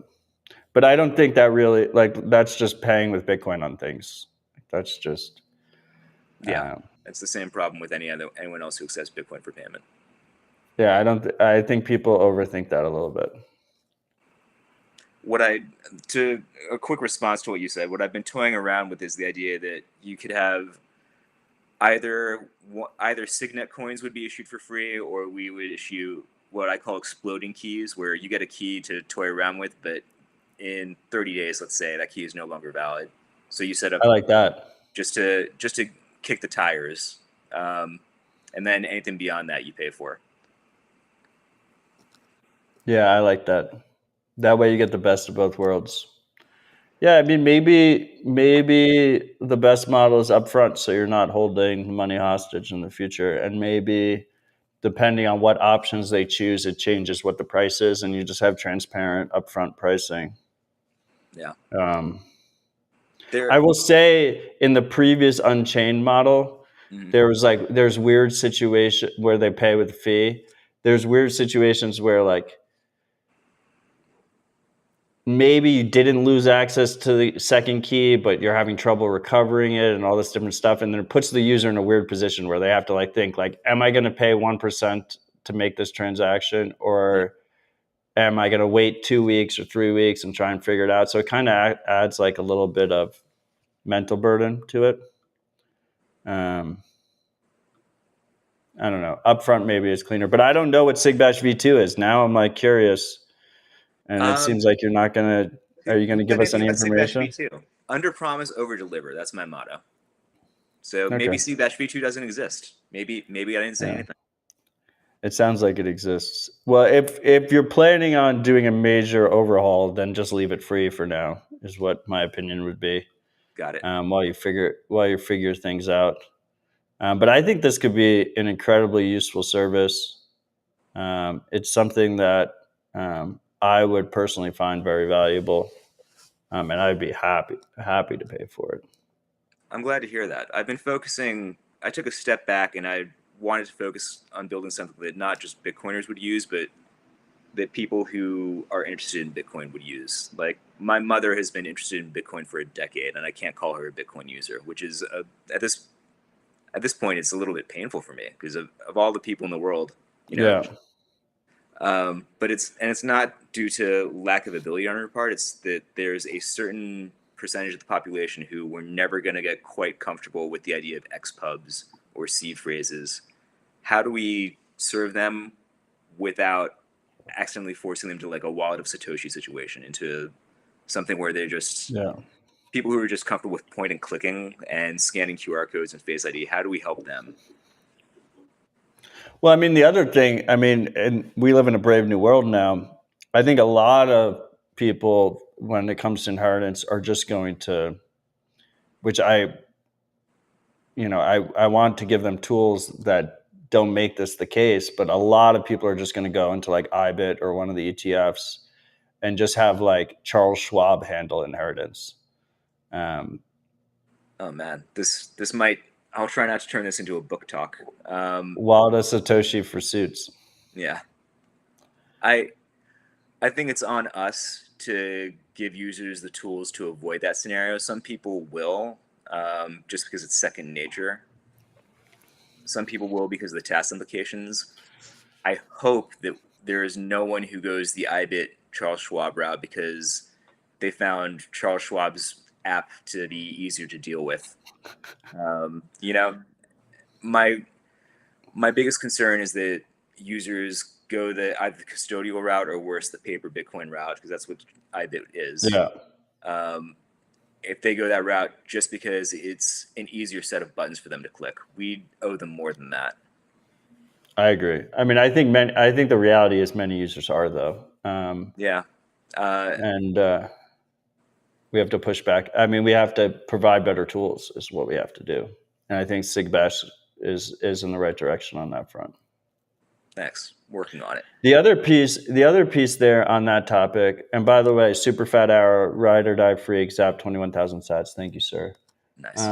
But I don't think that really, like, that's just paying with Bitcoin on things. That's just it's the same problem with anyone else who accepts Bitcoin for payment. Yeah, I think people overthink that a little bit. To a quick response to what you said, what I've been toying around with is the idea that you could have either Signet coins would be issued for free, or we would issue what I call exploding keys, where you get a key to toy around with, but in 30 days, let's say, that key is no longer valid. So you set up, I like that, just to kick the tires, and then anything beyond that you pay for. Yeah, I like that. That way you get the best of both worlds. Yeah, I mean, maybe the best model is upfront, so you're not holding money hostage in the future. And maybe depending on what options they choose, it changes what the price is, and you just have transparent upfront pricing. Yeah. I will say in the previous Unchained model, there's weird situation where they pay with a fee. There's weird situations where like maybe you didn't lose access to the second key, but you're having trouble recovering it and all this different stuff. And then it puts the user in a weird position where they have to like think like, am I going to pay 1% to make this transaction, or am I going to wait 2 weeks or 3 weeks and try and figure it out? So it kind of adds like a little bit of mental burden to it. I don't know. Upfront maybe it's cleaner, but I don't know what Sigbash V2 is. Now I'm like curious, and it seems like you're not gonna. Are you gonna give us any information? Sigbash V2. Under promise, over deliver. That's my motto. So maybe Sigbash V2 doesn't exist. Maybe I didn't say anything. It sounds like it exists. Well, if you're planning on doing a major overhaul, then just leave it free for now, is what my opinion would be. Got it. While you figure things out. But I think this could be an incredibly useful service. It's something that I would personally find very valuable. and I'd be happy to pay for it. I'm glad to hear that. I've been focusing. I took a step back and I wanted to focus on building something that not just Bitcoiners would use, but that people who are interested in Bitcoin would use. Like my mother has been interested in Bitcoin for a decade, and I can't call her a Bitcoin user, which is at this point it's a little bit painful for me because of all the people in the world, you know. But it's not due to lack of ability on her part. It's that there's a certain percentage of the population who were never going to get quite comfortable with the idea of XPubs or seed phrases. How do we serve them without accidentally forcing them to like a wallet of Satoshi situation, into something where they're just people who are just comfortable with point and clicking and scanning QR codes and Face ID? How do we help them? Well, I mean, the other thing, I mean, and we live in a brave new world now. I think a lot of people, when it comes to inheritance, are just going to, which I want to give them tools that don't make this the case, but a lot of people are just going to go into like Ibit or one of the ETFs and just have like Charles Schwab handle inheritance. Oh man, this might. I'll try not to turn this into a book talk. Wallet of Satoshi for suits. Yeah, I think it's on us to give users the tools to avoid that scenario. Some people will, just because it's second nature. Some people will because of the tax implications. I hope that there is no one who goes the Ibit Charles Schwab route because they found Charles Schwab's app to be easier to deal with. You know, my biggest concern is that users go either the custodial route or worse, the paper Bitcoin route, because that's what Ibit is. Yeah. If they go that route just because it's an easier set of buttons for them to click, we owe them more than that. I agree. I mean, I think the reality is many users are, though. Yeah. And we have to push back. I mean, we have to provide better tools is what we have to do. And I think Sigbash is in the right direction on that front. Thanks. Working on it. The other piece there on that topic, and by the way, Super Fat Hour, Ride or Die Freak, Zap 21,000 sats. Thank you, sir. Nice.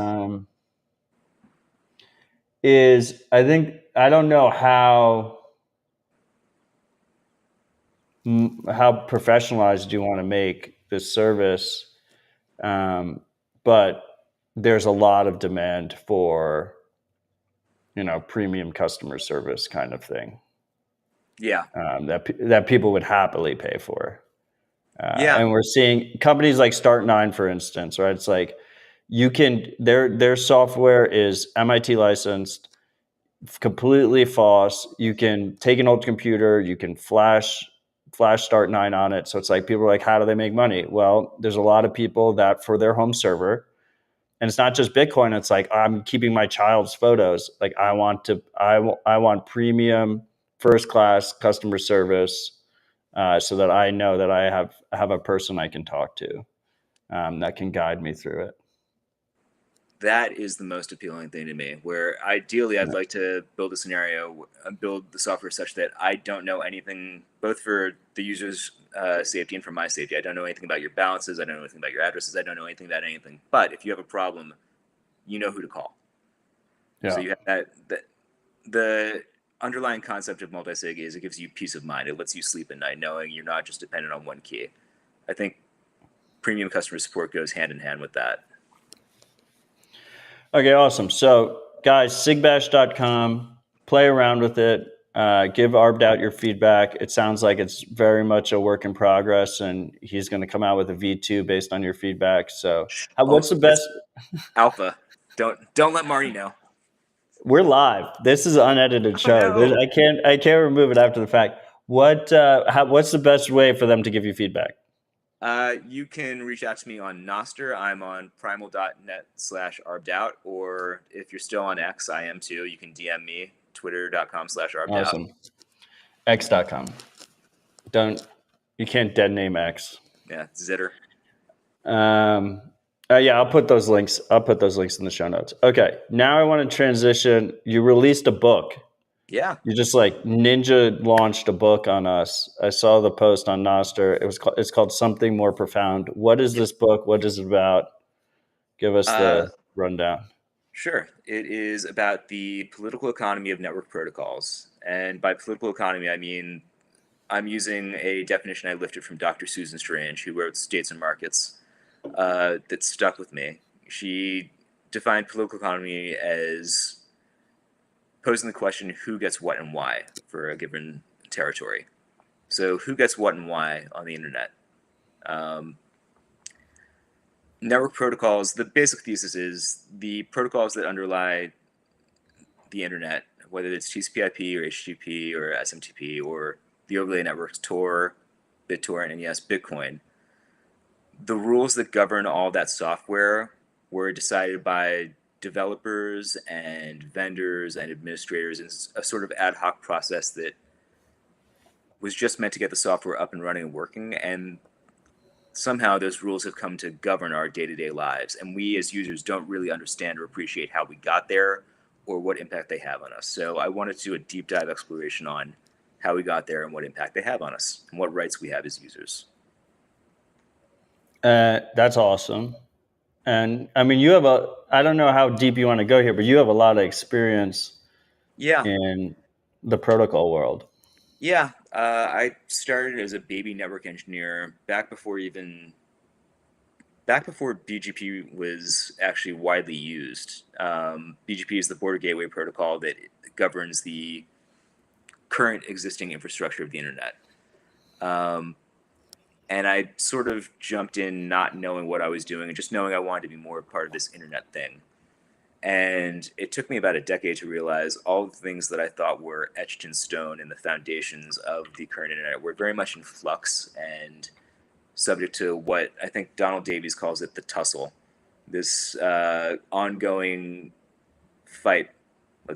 Is I don't know how professionalized you want to make this service, but there's a lot of demand for, premium customer service kind of thing. Yeah. That people would happily pay for. Yeah. And we're seeing companies like Start9, for instance, right? It's like their software is MIT licensed, completely FOSS. You can take an old computer, you can flash Start9 on it. So it's like people are like, how do they make money? Well, there's a lot of people that for their home server, and it's not just Bitcoin. It's like, I'm keeping my child's photos. Like I want premium first class customer service, so that I know that I have a person I can talk to, that can guide me through it. That is the most appealing thing to me, where ideally I'd like to build a scenario, build the software such that I don't know anything, both for the user's safety and for my safety. I don't know anything about your balances. I don't know anything about your addresses. I don't know anything about anything. But if you have a problem, you know who to call. Yeah. So you have the underlying concept of multisig is it gives you peace of mind. It lets you sleep at night knowing you're not just dependent on one key. I think premium customer support goes hand in hand with that. Okay, awesome. So, guys, sigbash.com, play around with it. Give Arbedout your feedback. It sounds like it's very much a work in progress, and he's going to come out with a V2 based on your feedback. So, what's the best? Alpha. Don't let Marty know. We're live. This is an unedited show. No. I can't remove it after the fact. What's the best way for them to give you feedback? You can reach out to me on Nostr. I'm on primal.net/Arbedout, or if you're still on X, I am too. You can DM me, twitter.com/Arbedout. Awesome. X.com. You can't dead name X. Yeah, Zitter. Yeah, I'll put those links in the show notes. Okay, now I want to transition. You released a book. Yeah. You just like ninja launched a book on us. I saw the post on Nostr. It's called Something More Profound. What is this book? What is it about? Give us the rundown. Sure. It is about the political economy of network protocols. And by political economy, I mean I'm using a definition I lifted from Dr. Susan Strange, who wrote States and Markets, that stuck with me. She defined political economy as posing the question who gets what and why for a given territory. So, who gets what and why on the internet? Um, Network protocols, the basic thesis is the protocols that underlie the internet, whether it's TCP/IP or HTTP or SMTP or the overlay networks, Tor, BitTorrent, and yes, Bitcoin. The rules that govern all that software were decided by developers and vendors and administrators in a sort of ad hoc process that was just meant to get the software up and running and working. And somehow those rules have come to govern our day-to-day lives. And we as users don't really understand or appreciate how we got there or what impact they have on us. So I wanted to do a deep dive exploration on how we got there and what impact they have on us and what rights we have as users. That's awesome. And I mean, I don't know how deep you want to go here, but you have a lot of experience in the protocol world. Yeah. I started as a baby network engineer back before BGP was actually widely used. BGP is the Border Gateway Protocol that governs the current existing infrastructure of the internet. And I sort of jumped in not knowing what I was doing and just knowing I wanted to be more a part of this internet thing. And it took me about a decade to realize all the things that I thought were etched in stone in the foundations of the current internet were very much in flux and subject to what I think Donald Davies calls it the tussle, this ongoing fight. A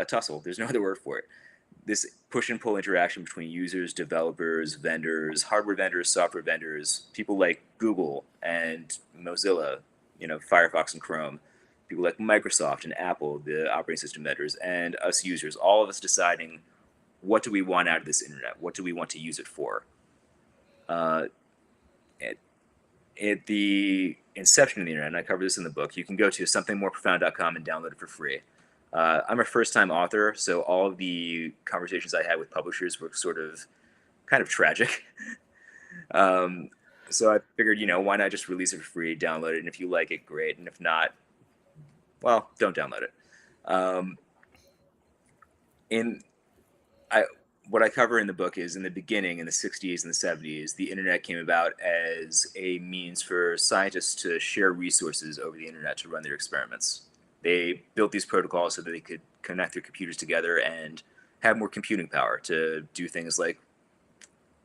tussle. There's no other word for it. This push and pull interaction between users, developers, vendors, hardware vendors, software vendors, people like Google and Mozilla, Firefox and Chrome, people like Microsoft and Apple, the operating system vendors, and us users, all of us deciding what do we want out of this internet? What do we want to use it for? At the inception of the internet, and I cover this in the book, you can go to somethingmoreprofound.com and download it for free. I'm a first-time author, so all of the conversations I had with publishers were sort of kind of tragic. So I figured, why not just release it for free, download it, and if you like it, great, and if not, well, don't download it. What I cover in the book is in the beginning, in the 60s and the 70s, the internet came about as a means for scientists to share resources over the internet to run their experiments. They built these protocols so that they could connect their computers together and have more computing power to do things like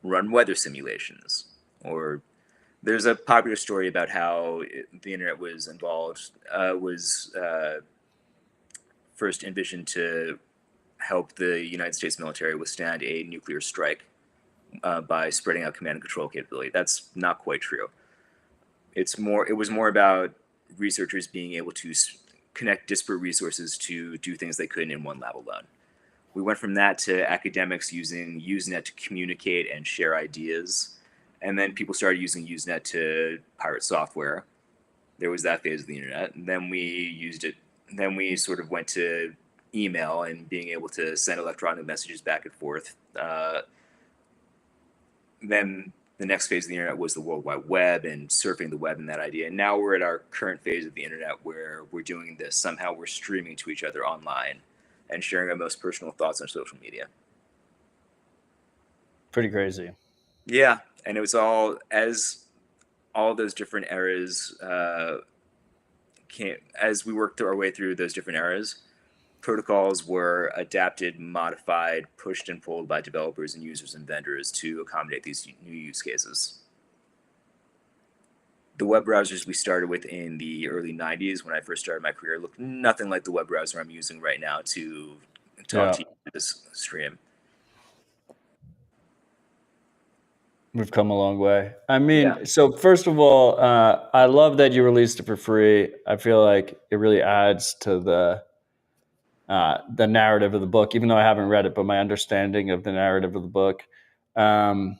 run weather simulations. Or there's a popular story about how the internet was first envisioned to help the United States military withstand a nuclear strike by spreading out command and control capability. That's not quite true. It was more about researchers being able to connect disparate resources to do things they couldn't in one lab alone. We went from that to academics using Usenet to communicate and share ideas. And then people started using Usenet to pirate software. There was that phase of the internet. And then we used it. Then we sort of went to email and being able to send electronic messages back and forth. Then the next phase of the internet was the World Wide Web and surfing the web and that idea. And now we're at our current phase of the internet where we're doing this. Somehow we're streaming to each other online and sharing our most personal thoughts on social media. Pretty crazy. Yeah, and it was all those different eras as we worked our way through those different eras, protocols were adapted, modified, pushed and pulled by developers and users and vendors to accommodate these new use cases. The web browsers we started with in the early 90s when I first started my career looked nothing like the web browser I'm using right now to talk to you through this stream. We've come a long way. I mean, So first of all, I love that you released it for free. I feel like it really adds to the the narrative of the book, even though I haven't read it, but my understanding of the narrative of the book. And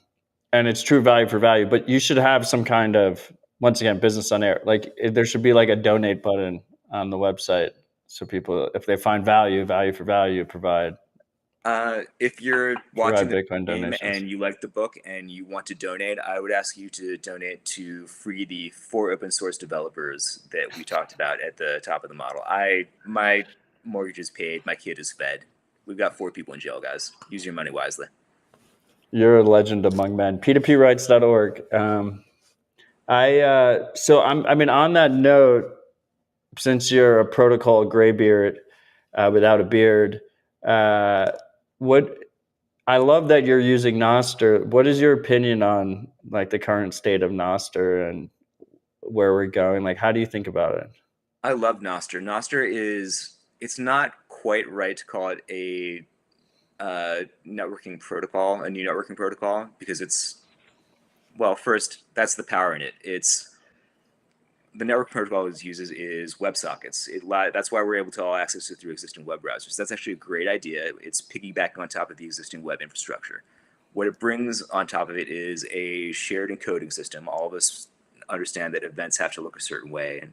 it's true value for value, but you should have some kind of, once again, business on air. Like there should be like a donate button on the website. So people, if they find value for value, provide If you're watching the Bitcoin game donations. and you like the book and you want to donate, I would ask you to donate to free the 4 open source developers that we talked about at the top of the model. My mortgage is paid, my kid is fed. We've got 4 people in jail, guys. Use your money wisely. You're a legend among men. P2Prights.org. I mean, on that note, since you're a protocol graybeard without a beard, what I love that you're using Nostr. What is your opinion on like the current state of Nostr and where we're going? Like, how do you think about it? I love Nostr. Nostr it's not quite right to call it a networking protocol, a new networking protocol, because well, first, that's the power in it. The network protocol it uses is WebSockets. That's why we're able to all access it through existing web browsers. That's actually a great idea. It's piggybacking on top of the existing web infrastructure. What it brings on top of it is a shared encoding system. All of us understand that events have to look a certain way,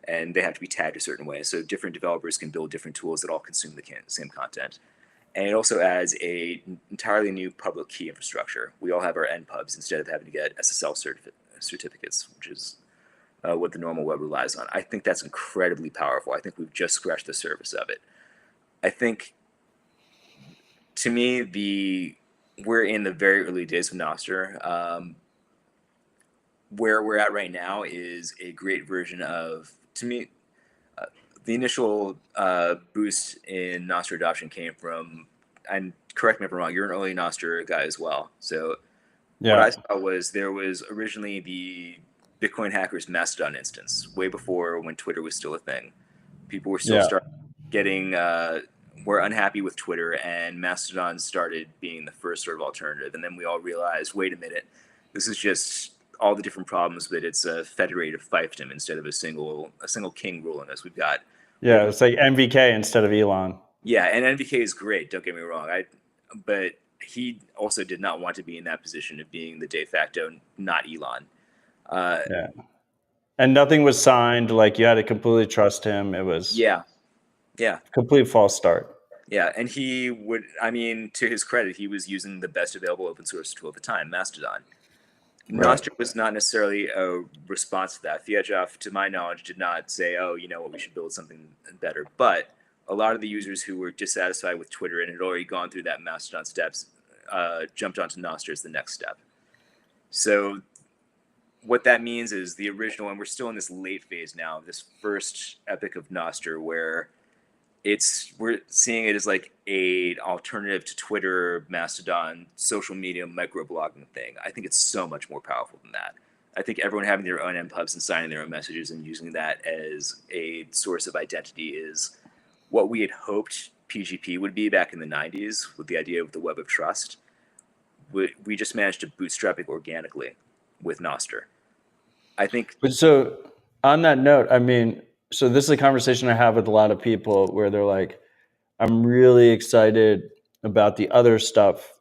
and they have to be tagged a certain way. So different developers can build different tools that all consume the same content. And it also adds a entirely new public key infrastructure. We all have our NPubs instead of having to get SSL certificates, which is what the normal web relies on. I think that's incredibly powerful. I think we've just scratched the surface of it. I think, to me, we're in the very early days of Nostr. Where we're at right now is a great version of, to me, the initial boost in Nostr adoption came from, and correct me if I'm wrong, you're an early Nostr guy as well. So what I saw was there was originally the Bitcoin hackers Mastodon instance, way before when Twitter was still a thing. People were still were unhappy with Twitter, and Mastodon started being the first sort of alternative. And then we all realized, wait a minute, this is just all the different problems, but it's a federated fiefdom instead of a single king ruling us. We've got it's like MVK instead of Elon. Yeah, and NVK is great. Don't get me wrong. But he also did not want to be in that position of being the de facto not Elon. And nothing was signed. Like you had to completely trust him. It was complete false start. Yeah, and he would. I mean, to his credit, he was using the best available open source tool at the time, Mastodon. Nostr was not necessarily a response to that. Fjellhoff, to my knowledge, did not say, "Oh, you know what? We should build something better." But a lot of the users who were dissatisfied with Twitter and had already gone through that Mastodon steps jumped onto Nostr as the next step. So what that means is the original, and we're still in this late phase now, this first epic of Nostr, where we're seeing it as like a alternative to Twitter, Mastodon, social media, microblogging thing. I think it's so much more powerful than that. I think everyone having their own NPubs and signing their own messages and using that as a source of identity is what we had hoped PGP would be back in the 90s with the idea of the web of trust. We just managed to bootstrap it organically with Nostr. I think. But so on that note, I mean, so this is a conversation I have with a lot of people where they're like, I'm really excited about the other stuff.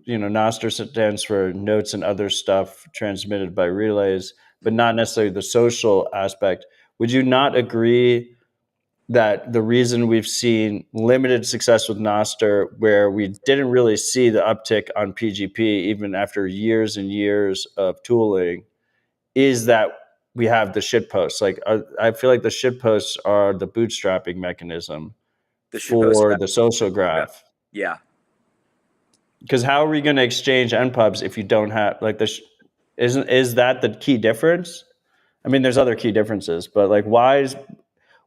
You know, Nostr stands for notes and other stuff transmitted by relays, but not necessarily the social aspect. Would you not agree that the reason we've seen limited success with Nostr, where we didn't really see the uptick on PGP even after years and years of tooling, is that we have the shitposts? Like, I feel like the shitposts are the bootstrapping mechanism for the social graph. Yeah. Because how are we going to exchange NPubs if you don't have like is that the key difference? I mean, there's other key differences, but like, why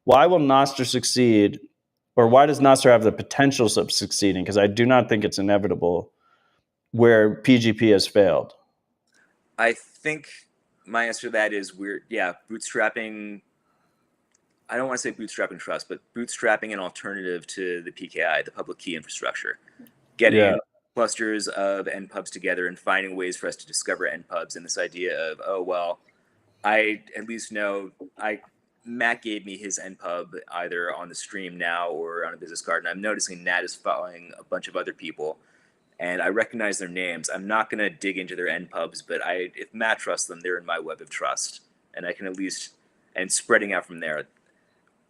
will Nostr succeed, or why does Nostr have the potential of succeeding? Because I do not think it's inevitable where PGP has failed. I think my answer to that is bootstrapping. I don't want to say bootstrapping trust, but bootstrapping an alternative to the PKI, the public key infrastructure. Getting clusters of NPubs together and finding ways for us to discover NPubs, and this idea of, oh, well, I at least know Matt gave me his NPub either on the stream now or on a business card, and I'm noticing Nat is following a bunch of other people, and I recognize their names. I'm not going to dig into their NPubs, but if Matt trusts them, they're in my web of trust, and I can at least, and spreading out from there.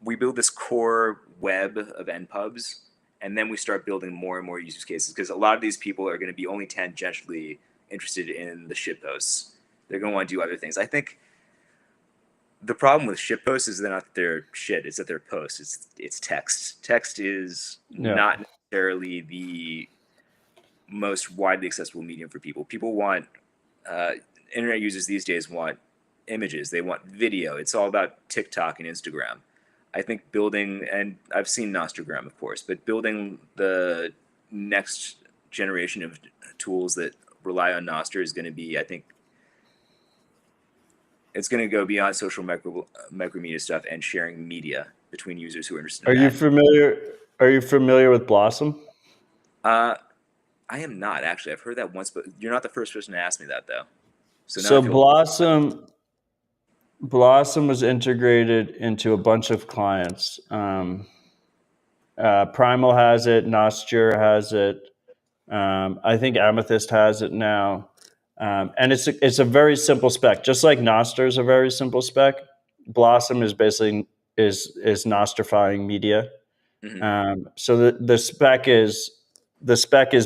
We build this core web of NPubs, and then we start building more and more use cases, because a lot of these people are going to be only tangentially interested in the shitposts. They're going to want to do other things. I think the problem with shitposts is they're not that they're shit, it's that they're posts. It's text. Text is not necessarily the most widely accessible medium for people. People want, internet users these days want images, they want video. It's all about TikTok and Instagram. I think building, and I've seen Nostrgram, of course, but building the next generation of tools that rely on Nostr is going to be, I think, it's going to go beyond social micromedia stuff and sharing media between users who are interested in that. Are you familiar with Blossom? I am not, actually. I've heard that once, but you're not the first person to ask me that, though. So Blossom was integrated into a bunch of clients. Primal has it. Nostr has it. I think Amethyst has it now. And it's a very simple spec. Just like Nostr is a very simple spec, Blossom is basically is Nostrifying media. Mm-hmm. So the spec is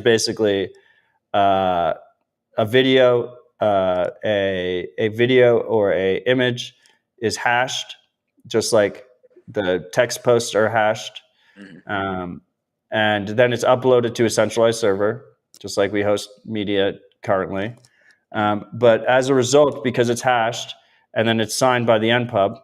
basically a video, a video or a image is hashed, just like the text posts are hashed. Mm-hmm. And then it's uploaded to a centralized server, just like we host media currently. But as a result, because it's hashed and then it's signed by the NPub,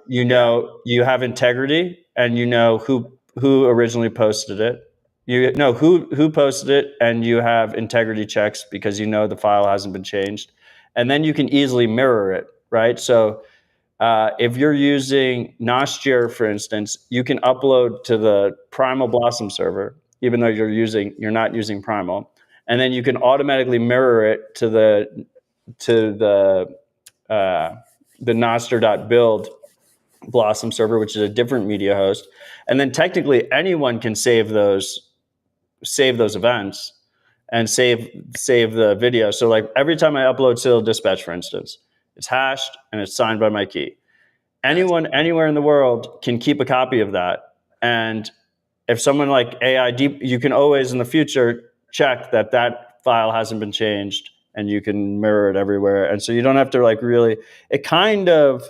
you have integrity, and you know who originally posted it. You know who posted it, and you have integrity checks because you know the file hasn't been changed. And then you can easily mirror it, right? So if you're using Nostr, for instance, you can upload to the Primal Blossom server, even though you're not using Primal, and then you can automatically mirror it to the Nostr.build Blossom server, which is a different media host. And then technically anyone can save those events and save the video. So like every time I upload Civil Dispatch, for instance, it's hashed and it's signed by my key. Anyone anywhere in the world can keep a copy of that. And if someone like you can always in the future check that file hasn't been changed, and you can mirror it everywhere. And so you don't have to it kind of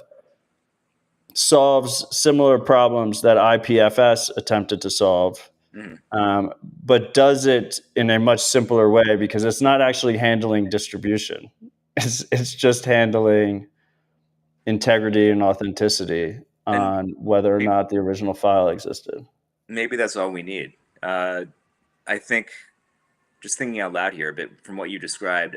solves similar problems that IPFS attempted to solve, but does it in a much simpler way, because it's not actually handling distribution. It's just handling integrity and authenticity on whether or not the original file existed. Maybe that's all we need. I think, just thinking out loud here, but from what you described,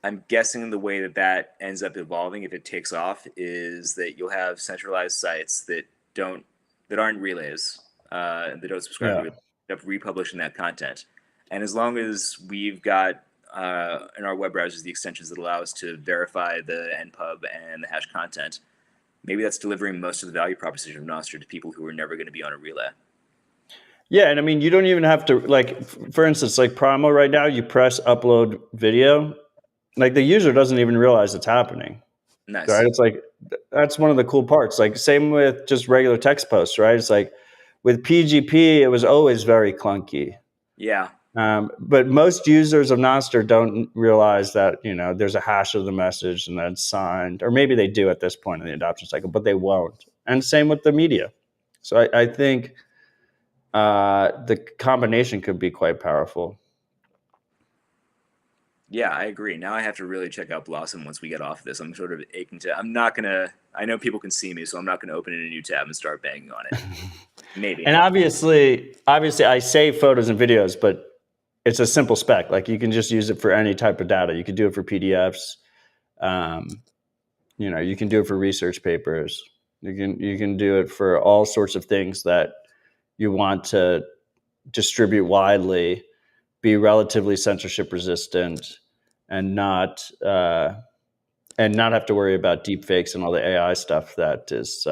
I'm guessing the way that ends up evolving, if it takes off, is that you'll have centralized sites that aren't relays, that don't subscribe to relays, end up republishing that content. And as long as we've got in our web browsers the extensions that allow us to verify the NPub and the hash content, maybe that's delivering most of the value proposition of Nostr to people who are never going to be on a relay. Yeah, and I mean, you don't even have to, like, for instance, like Primal right now, you press upload video, like the user doesn't even realize it's happening. Nice. Right? It's like, that's one of the cool parts. Like same with just regular text posts, right? It's like with PGP, it was always very clunky. Yeah. But most users of Nostr don't realize that, there's a hash of the message and that it's signed, or maybe they do at this point in the adoption cycle, but they won't. And same with the media. So I think the combination could be quite powerful. Yeah, I agree. Now I have to really check out Blossom once we get off of this. I'm sort of aching to. I know people can see me, so I'm not gonna open in a new tab and start banging on it. Maybe. And obviously, I save photos and videos, but it's a simple spec. Like you can just use it for any type of data. You could do it for PDFs. You can do it for research papers. You can do it for all sorts of things that you want to distribute widely, be relatively censorship resistant, and not and not have to worry about deep fakes and all the AI stuff that is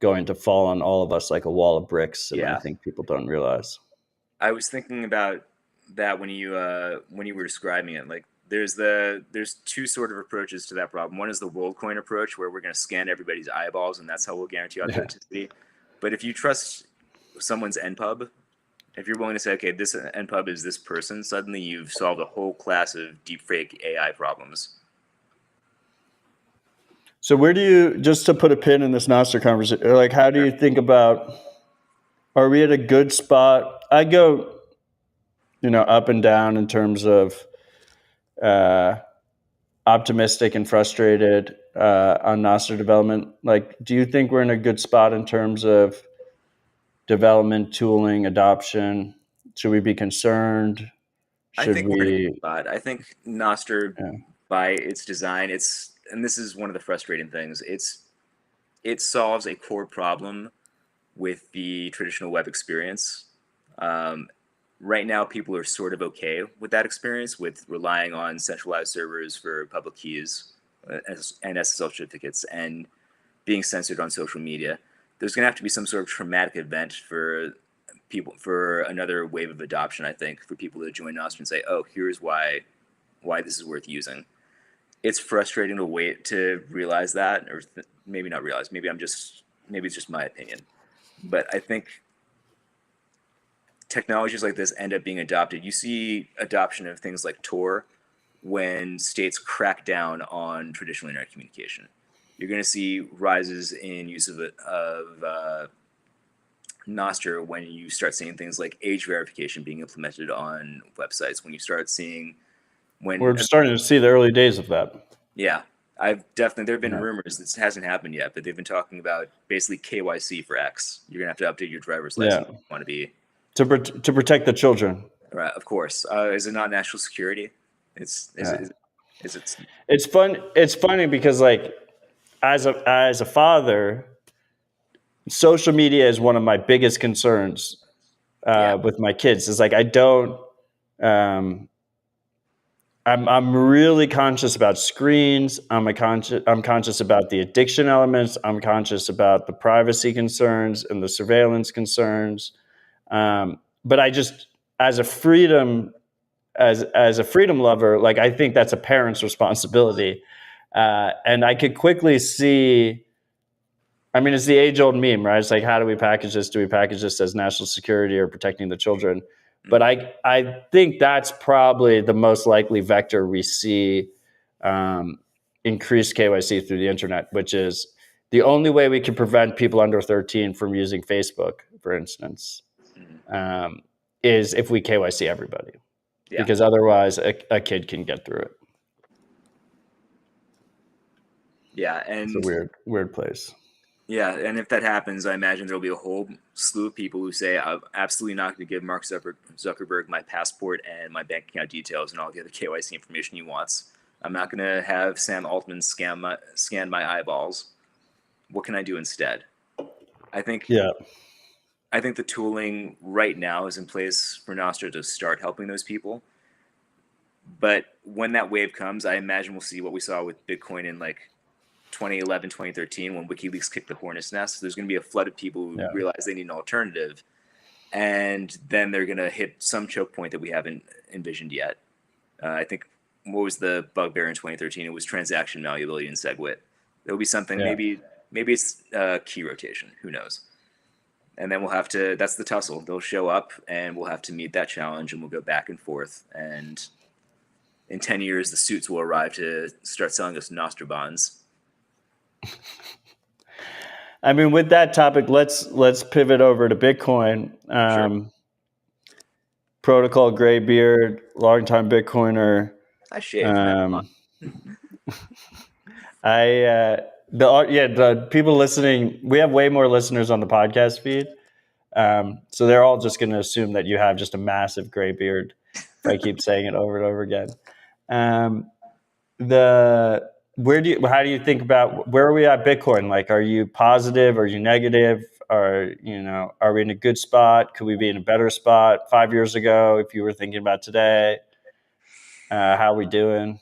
going to fall on all of us like a wall of bricks. And I think people don't realize. I was thinking about that when you were describing it. Like, there's two sort of approaches to that problem. One is the WorldCoin approach, where we're going to scan everybody's eyeballs, and that's how we'll guarantee authenticity. But if you trust someone's NPub, if you're willing to say, okay, this NPub is this person, suddenly you've solved a whole class of deepfake AI problems. So where do you, just to put a pin in this Nostr conversation, like how do you think about, are we at a good spot? I go, up and down in terms of optimistic and frustrated on Nostr development. Like, do you think we're in a good spot in terms of development, tooling, adoption? Should we be concerned? I think we're in a good spot. I think Nostr, by its design, and this is one of the frustrating things, it solves a core problem with the traditional web experience. Right now, people are sort of okay with that experience, with relying on centralized servers for public keys and SSL certificates and being censored on social media. There's going to have to be some sort of traumatic event for people, for another wave of adoption, I think, for people to join Nostr and say, oh, here's why this is worth using. It's frustrating to wait to realize that, or maybe not realize. Maybe it's just my opinion. But I think technologies like this end up being adopted. You see adoption of things like Tor when states crack down on traditional internet communication. You're going to see rises in use of Nostr when you start seeing things like age verification being implemented on websites. When you start seeing we're starting to see the early days of that. Yeah, there have been rumors. This hasn't happened yet, but they've been talking about basically KYC for X. You're gonna have to update your driver's license if you want to be to protect the children. Right, of course. Is it not national security? It's fun. It's funny because, like, as a father, social media is one of my biggest concerns with my kids. It's like I don't. I'm really conscious about screens. I'm conscious about the addiction elements. I'm conscious about the privacy concerns and the surveillance concerns. But I just, as a freedom lover, like, I think that's a parent's responsibility. And I could quickly see, I mean, it's the age-old meme, right? It's like, how do we package this? Do we package this as national security or protecting the children? But I think that's probably the most likely vector we see increased KYC through the internet, which is the only way we can prevent people under 13 from using Facebook, for instance, is if we KYC everybody. Yeah. Because otherwise a kid can get through it. Yeah, and it's a weird place. Yeah, and if that happens, I imagine there'll be a whole slew of people who say, I'm absolutely not going to give Mark Zuckerberg my passport and my bank account details and all the other KYC information he wants. I'm not going to have Sam Altman scan my eyeballs. What can I do instead? I think the tooling right now is in place for Nostr to start helping those people. But when that wave comes, I imagine we'll see what we saw with Bitcoin in, like, 2011, 2013, when WikiLeaks kicked the hornet's nest. There's going to be a flood of people who realize they need an alternative, and then they're going to hit some choke point that we haven't envisioned yet. I think, what was the bugbear in 2013? It was transaction malleability in SegWit. There'll be something, maybe it's key rotation, who knows? And then we'll have to, that's the tussle. They'll show up, and we'll have to meet that challenge, and we'll go back and forth. And in 10 years, the suits will arrive to start selling us Nostr bonds. I mean, with that topic, let's pivot over to Bitcoin. Sure. Protocol Graybeard, longtime Bitcoiner. I shaved. The people listening, we have way more listeners on the podcast feed, so they're all just going to assume that you have just a massive gray beard. If I keep saying it over and over again. How do you think about where are we at Bitcoin? Like, are you positive? Are you negative? Are we in a good spot? Could we be in a better spot 5 years ago if you were thinking about today? How are we doing?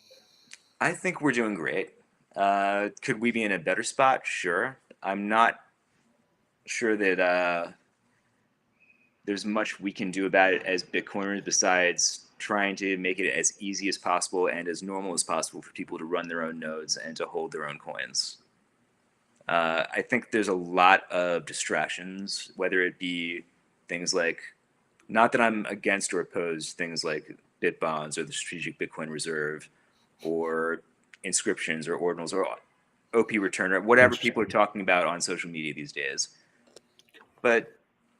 I think we're doing great. Could we be in a better spot? Sure. I'm not sure that there's much we can do about it as Bitcoiners besides trying to make it as easy as possible and as normal as possible for people to run their own nodes and to hold their own coins. I think there's a lot of distractions, whether it be things like, not that I'm against or opposed things like bit bonds or the strategic Bitcoin reserve or inscriptions or ordinals or OP returner, whatever people are talking about on social media these days. But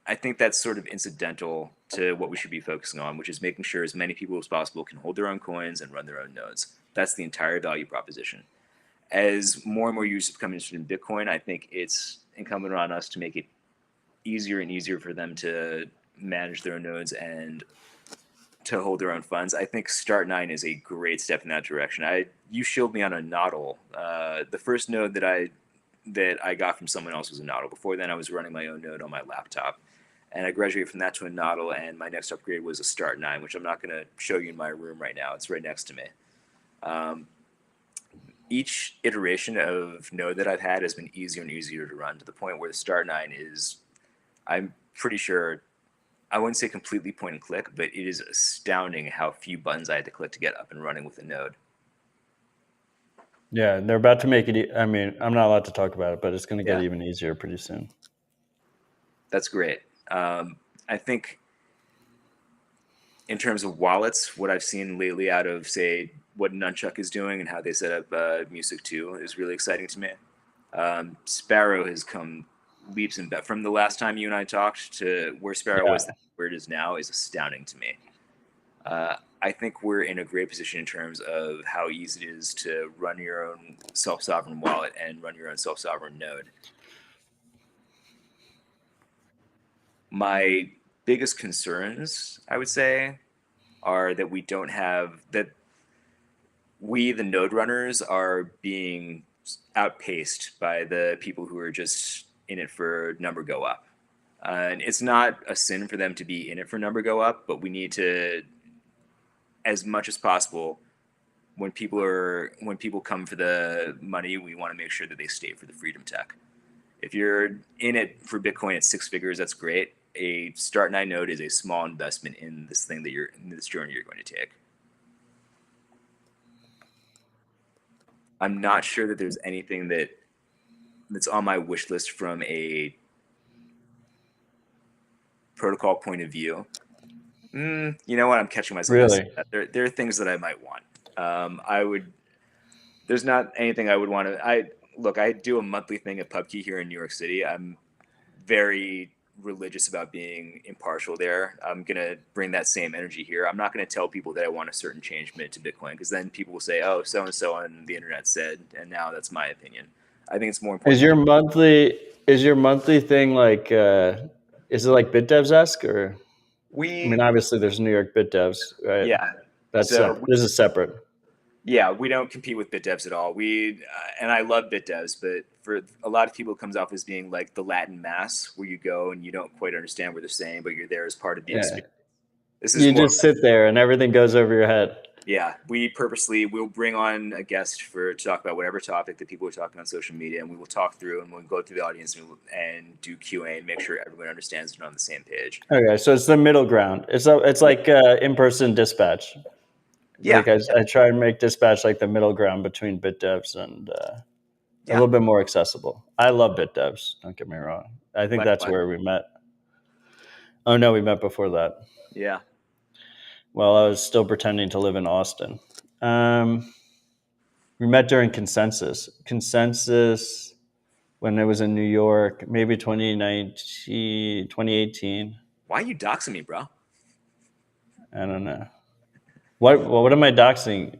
I think that's sort of incidental to what we should be focusing on, which is making sure as many people as possible can hold their own coins and run their own nodes. That's the entire value proposition. As more and more users become interested in Bitcoin, I think it's incumbent on us to make it easier and easier for them to manage their own nodes and to hold their own funds. I think Start9 is a great step in that direction. You shielded me on a nodl. The first node that I got from someone else was a nodl. Before then, I was running my own node on my laptop. And I graduated from that to a nodl, and my next upgrade was a Start9, which I'm not going to show you in my room right now. It's right next to me. Each iteration of node that I've had has been easier and easier to run, to the point where the Start9 is, I'm pretty sure, I wouldn't say completely point and click, but it is astounding how few buttons I had to click to get up and running with a node. Yeah, they're about to make it. I mean, I'm not allowed to talk about it, but it's going to get Yeah. even easier pretty soon. That's great. I think in terms of wallets, what I've seen lately out of, say, what Nunchuck is doing and how they set up Music 2 is really exciting to me. Sparrow has come leaps and bounds. From the last time you and I talked to where Sparrow was, where it is now, is astounding to me. I think we're in a great position in terms of how easy it is to run your own self-sovereign wallet and run your own self-sovereign node. My biggest concerns, I would say, are that we don't have, that we, the node runners, are being outpaced by the people who are just in it for number go up. And it's not a sin for them to be in it for number go up, but we need to, as much as possible, when people come for the money, we want to make sure that they stay for the freedom tech. If you're in it for Bitcoin at 6 figures, that's great. A Start9 node is a small investment in this thing that in this journey you're going to take. I'm not sure that there's anything that's on my wish list from a protocol point of view. You know what? I'm catching myself. Really? There are things that I might want. There's not anything I would want to. I do a monthly thing at PubKey here in New York City. I'm very religious about being impartial there. I'm going to bring that same energy here. I'm not going to tell people that I want a certain change made to Bitcoin, because then people will say, oh, so-and-so on the internet said, and now that's my opinion. I think it's more important. Is your monthly thing like, is it like BitDevs-esque, or? I mean, obviously there's New York BitDevs, right? Yeah. This is separate. Yeah, we don't compete with BitDevs at all. And I love BitDevs, but for a lot of people, it comes off as being like the Latin Mass, where you go and you don't quite understand what they're saying, but you're there as part of the experience. You just sit there and everything goes over your head. Yeah, we'll bring on a guest to talk about whatever topic that people are talking on social media, and we will talk through, and we'll go through the audience and do Q&A and make sure everyone understands and on the same page. Okay, so it's the middle ground. It's like in-person dispatch. Yeah. Like I try and make dispatch like the middle ground between BitDevs and a little bit more accessible. I love BitDevs, don't get me wrong. I think that's where we met. Oh no, we met before that. Yeah. Well, I was still pretending to live in Austin. We met during Consensus when it was in New York, maybe 2018. Why are you doxing me, bro? I don't know. What am I doxing?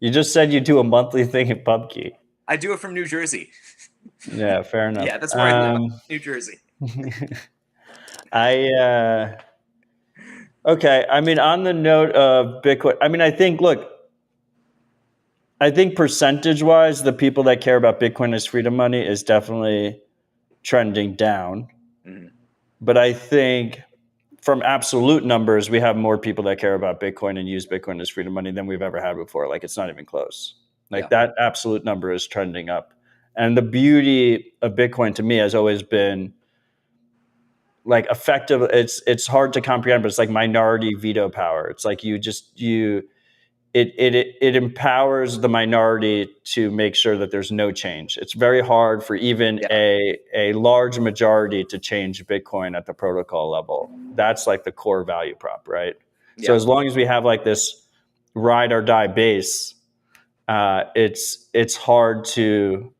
You just said you do a monthly thing at PubKey. I do it from New Jersey. Yeah, fair enough. Yeah, that's where I live, New Jersey. Okay. I mean, on the note of Bitcoin, I mean, I think percentage-wise, the people that care about Bitcoin as freedom money is definitely trending down. Mm-hmm. But I think from absolute numbers, we have more people that care about Bitcoin and use Bitcoin as freedom money than we've ever had before. Like, it's not even close. Like, that absolute number is trending up. And the beauty of Bitcoin to me has always been like effective. It's hard to comprehend, but it's like minority veto power. It's like it empowers the minority to make sure that there's no change. It's very hard for even a large majority to change Bitcoin at the protocol level. That's like the core value prop, right? So as long as we have like this ride or die base, it's hard to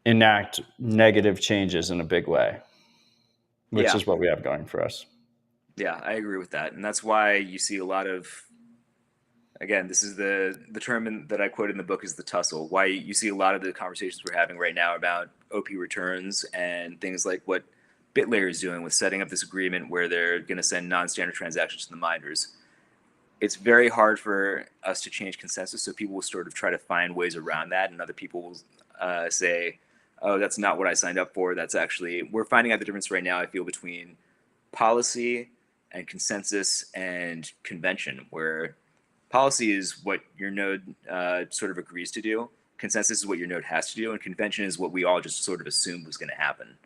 enact negative changes in a big way, which is what we have going for us. Yeah, I agree with that. And that's why you see a lot of, again, this is the term that I quoted in the book is the tussle. Why you see a lot of the conversations we're having right now about OP returns and things like what BitLayer is doing with setting up this agreement where they're going to send non-standard transactions to the miners. It's very hard for us to change consensus, so people will sort of try to find ways around that, and other people will say, oh, that's not what I signed up for. That's actually, we're finding out the difference right now, I feel, between policy and consensus and convention, where policy is what your node sort of agrees to do. Consensus is what your node has to do, and convention is what we all just sort of assumed was going to happen.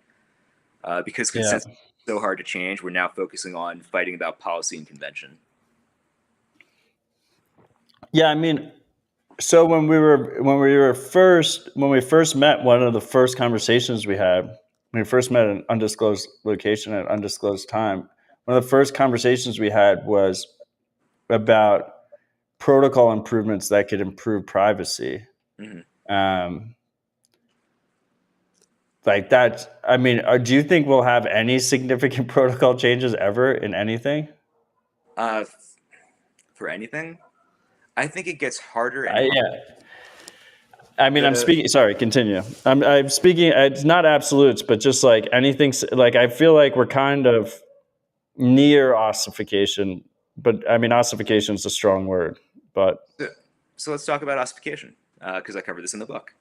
Because consensus is so hard to change, we're now focusing on fighting about policy and convention. Yeah, I mean, so when we first met, one of the first conversations we had, when we first met at an undisclosed location at an undisclosed time, one of the first conversations we had was about protocol improvements that could improve privacy. Like that. I mean, do you think we'll have any significant protocol changes ever in anything? For anything, I think it gets harder and harder. Yeah. I mean, I'm speaking. Sorry, continue. I'm speaking. It's not absolutes, but just like anything. Like, I feel like we're kind of near ossification, but I mean, ossification is a strong word. But so let's talk about ossification, because I covered this in the book.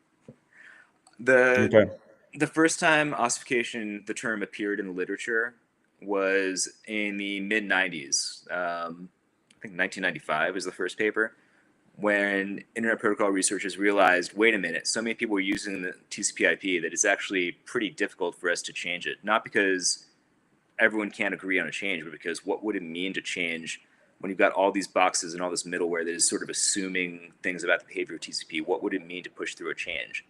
Okay. The first time ossification, the term, appeared in the literature was in the mid 90s. I think 1995 is the first paper, when Internet Protocol researchers realized, wait a minute, so many people were using the TCP/IP that it's actually pretty difficult for us to change it. Not because everyone can't agree on a change, but because what would it mean to change when you've got all these boxes and all this middleware that is sort of assuming things about the behavior of TCP? What would it mean to push through a change?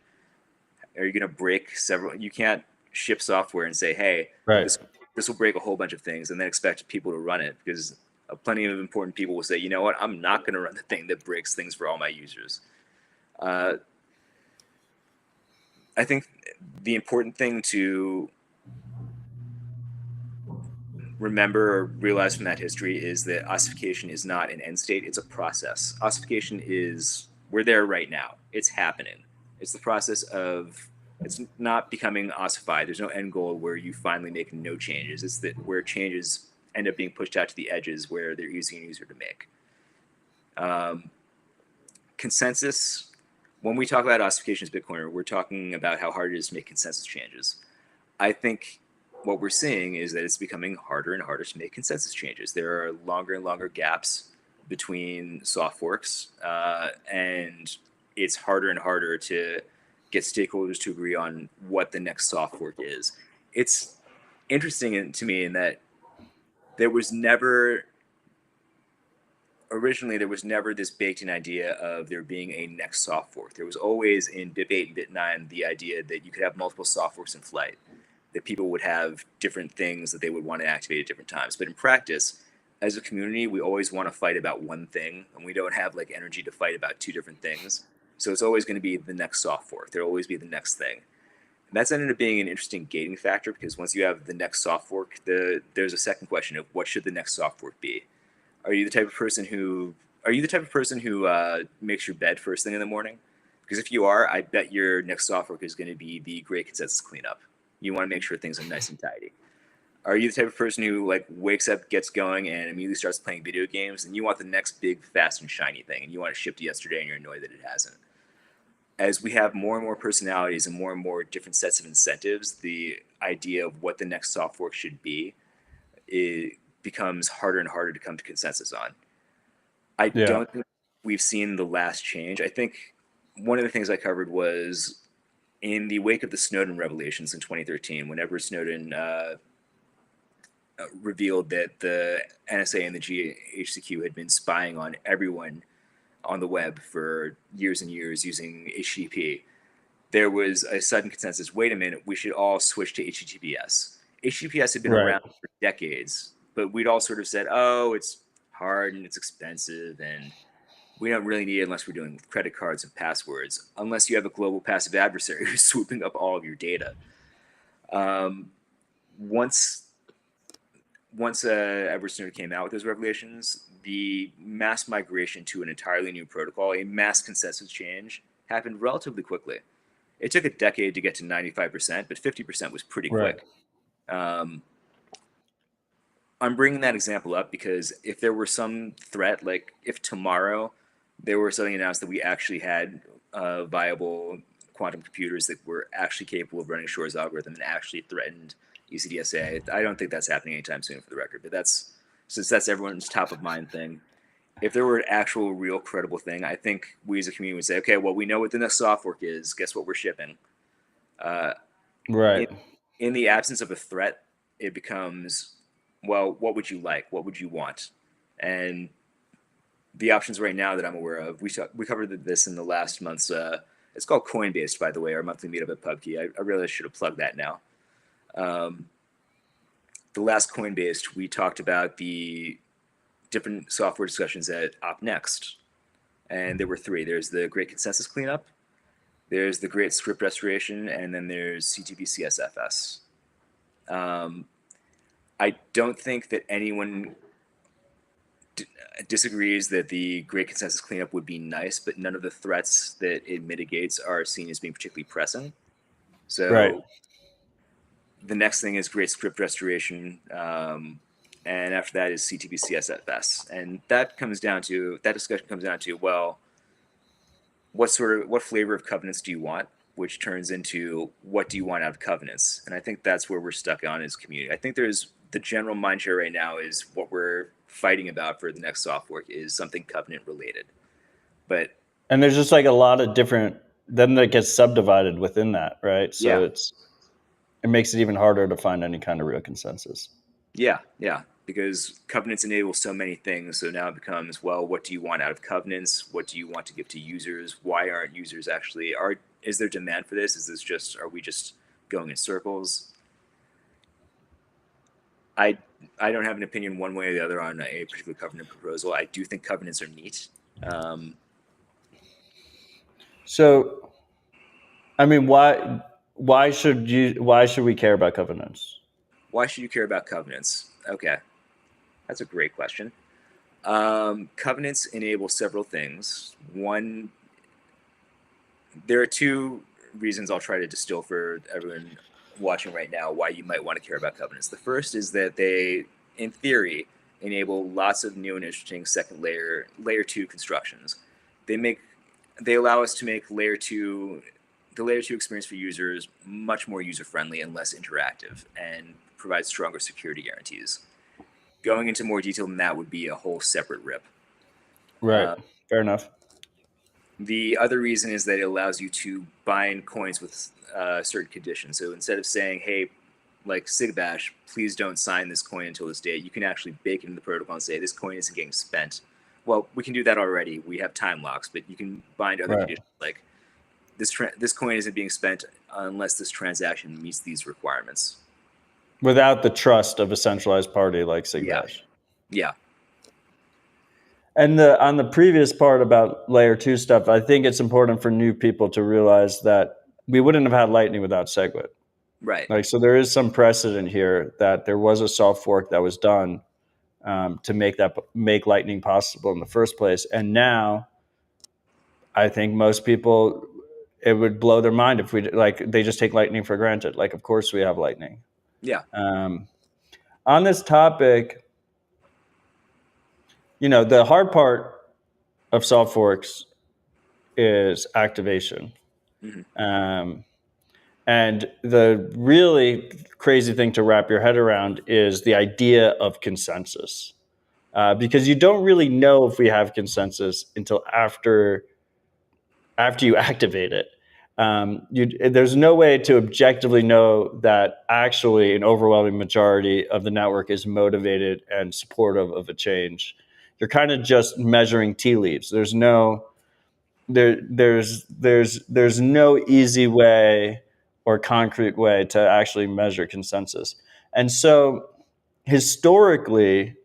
Are you going to break several? You can't ship software and say, hey, this will break a whole bunch of things, and then expect people to run it, because plenty of important people will say, you know what, I'm not going to run the thing that breaks things for all my users. I think the important thing to remember or realize from that history is that ossification is not an end state, it's a process. Ossification is, we're there right now. It's happening. It's the process of, it's not becoming ossified. There's no end goal where you finally make no changes. It's that where changes end up being pushed out to the edges where they're easy and easier to make. Consensus, when we talk about ossification as Bitcoiner, we're talking about how hard it is to make consensus changes. I think what we're seeing is that it's becoming harder and harder to make consensus changes. There are longer and longer gaps between soft forks, and it's harder and harder to get stakeholders to agree on what the next soft fork is. It's interesting to me in that there was never this baked-in idea of there being a next soft fork. There was always in BIP8 and BIP9 the idea that you could have multiple soft forks in flight, that people would have different things that they would want to activate at different times. But in practice, as a community, we always want to fight about one thing, and we don't have like energy to fight about two different things. So it's always going to be the next soft fork. There'll always be the next thing. And that's ended up being an interesting gating factor, because once you have the next soft fork, there's a second question of what should the next soft fork be? Are you the type of person who makes your bed first thing in the morning? Because if you are, I bet your next soft fork is going to be the great consensus cleanup. You want to make sure things are nice and tidy. Are you the type of person who like wakes up, gets going, and immediately starts playing video games, and you want the next big, fast, and shiny thing, and you want it shipped yesterday, and you're annoyed that it hasn't? As we have more and more personalities and more different sets of incentives, the idea of what the next soft fork should be it becomes harder and harder to come to consensus on. I Yeah. don't think we've seen the last change. I think one of the things I covered was in the wake of the Snowden revelations in 2013, whenever Snowden revealed that the NSA and the GHQ had been spying on everyone on the web for years and years using HTTP, there was a sudden consensus, wait a minute, we should all switch to HTTPS. HTTPS had been Right. around for decades, but we'd all sort of said, oh, it's hard and it's expensive and we don't really need it unless we're doing credit cards and passwords, unless you have a global passive adversary who's swooping up all of your data. Once Edward Snowden came out with those revelations, the mass migration to an entirely new protocol, a mass consensus change, happened relatively quickly. It took a decade to get to 95%, but 50% was pretty Right. quick. I'm bringing that example up because if there were some threat, like if tomorrow there were something announced that we actually had viable quantum computers that were actually capable of running Shor's algorithm and actually threatened UCDSA, I don't think that's happening anytime soon, for the record. But since that's everyone's top of mind thing. If there were an actual, real, credible thing, I think we as a community would say, okay, well, we know what the next soft fork is. Guess what we're shipping? Right. In the absence of a threat, it becomes, well, what would you like? What would you want? And the options right now that I'm aware of, we covered this in the last month's, it's called Coinbase, by the way, our monthly meetup at PubKey. I really should have plugged that now. The last Coinbase, we talked about the different software discussions at OpNext. And there were three. There's the Great Consensus Cleanup, there's the Great Script Restoration, and then there's CTB-CSFS. I don't think that anyone disagrees that the Great Consensus Cleanup would be nice, but none of the threats that it mitigates are seen as being particularly pressing. So Right. the next thing is Great Script Restoration, and after that is CTB-CSFS. And that discussion comes down to, well, what flavor of covenants do you want, which turns into what do you want out of covenants? And I think that's where we're stuck on as a community. I think there's the general mind share right now is what we're fighting about for the next soft fork is something covenant related. And there's just like a lot of different, then that gets subdivided within that, right? So Yeah. it makes it even harder to find any kind of real consensus. Yeah, because covenants enable so many things. So now it becomes, well, what do you want out of covenants? What do you want to give to users? Why aren't users is there demand for this? Are we just going in circles? I don't have an opinion one way or the other on a particular covenant proposal. I do think covenants are neat. So, I mean, why should we care about covenants? Why should you care about covenants? Okay, that's a great question. Covenants enable several things. One, there are two reasons I'll try to distill for everyone watching right now why you might want to care about covenants. The first is that they, in theory, enable lots of new and interesting second layer 2 constructions. They allow us to make the layer 2 experience for users much more user-friendly and less interactive, and provide stronger security guarantees. Going into more detail than that would be a whole separate rip. Right. Fair enough. The other reason is that it allows you to bind coins with certain conditions. So instead of saying, hey, like Sigbash, please don't sign this coin until this date, you can actually bake it into the protocol and say this coin isn't getting spent. Well, we can do that already. We have time locks, but you can bind other conditions like this coin isn't being spent unless this transaction meets these requirements. Without the trust of a centralized party like Sigbash. Yeah. And on the previous part about layer 2 stuff, I think it's important for new people to realize that we wouldn't have had Lightning without SegWit. Right. Like, so there is some precedent here that there was a soft fork that was done to make Lightning possible in the first place. And now I think most people, it would blow their mind if they just take Lightning for granted. Like, of course we have Lightning. Yeah. On this topic, the hard part of soft forks is activation. Mm-hmm. And the really crazy thing to wrap your head around is the idea of consensus. Because you don't really know if we have consensus until after you activate it. There's no way to objectively know that actually an overwhelming majority of the network is motivated and supportive of a change. You're kind of just measuring tea leaves. There's no easy way or concrete way to actually measure consensus. And so historically,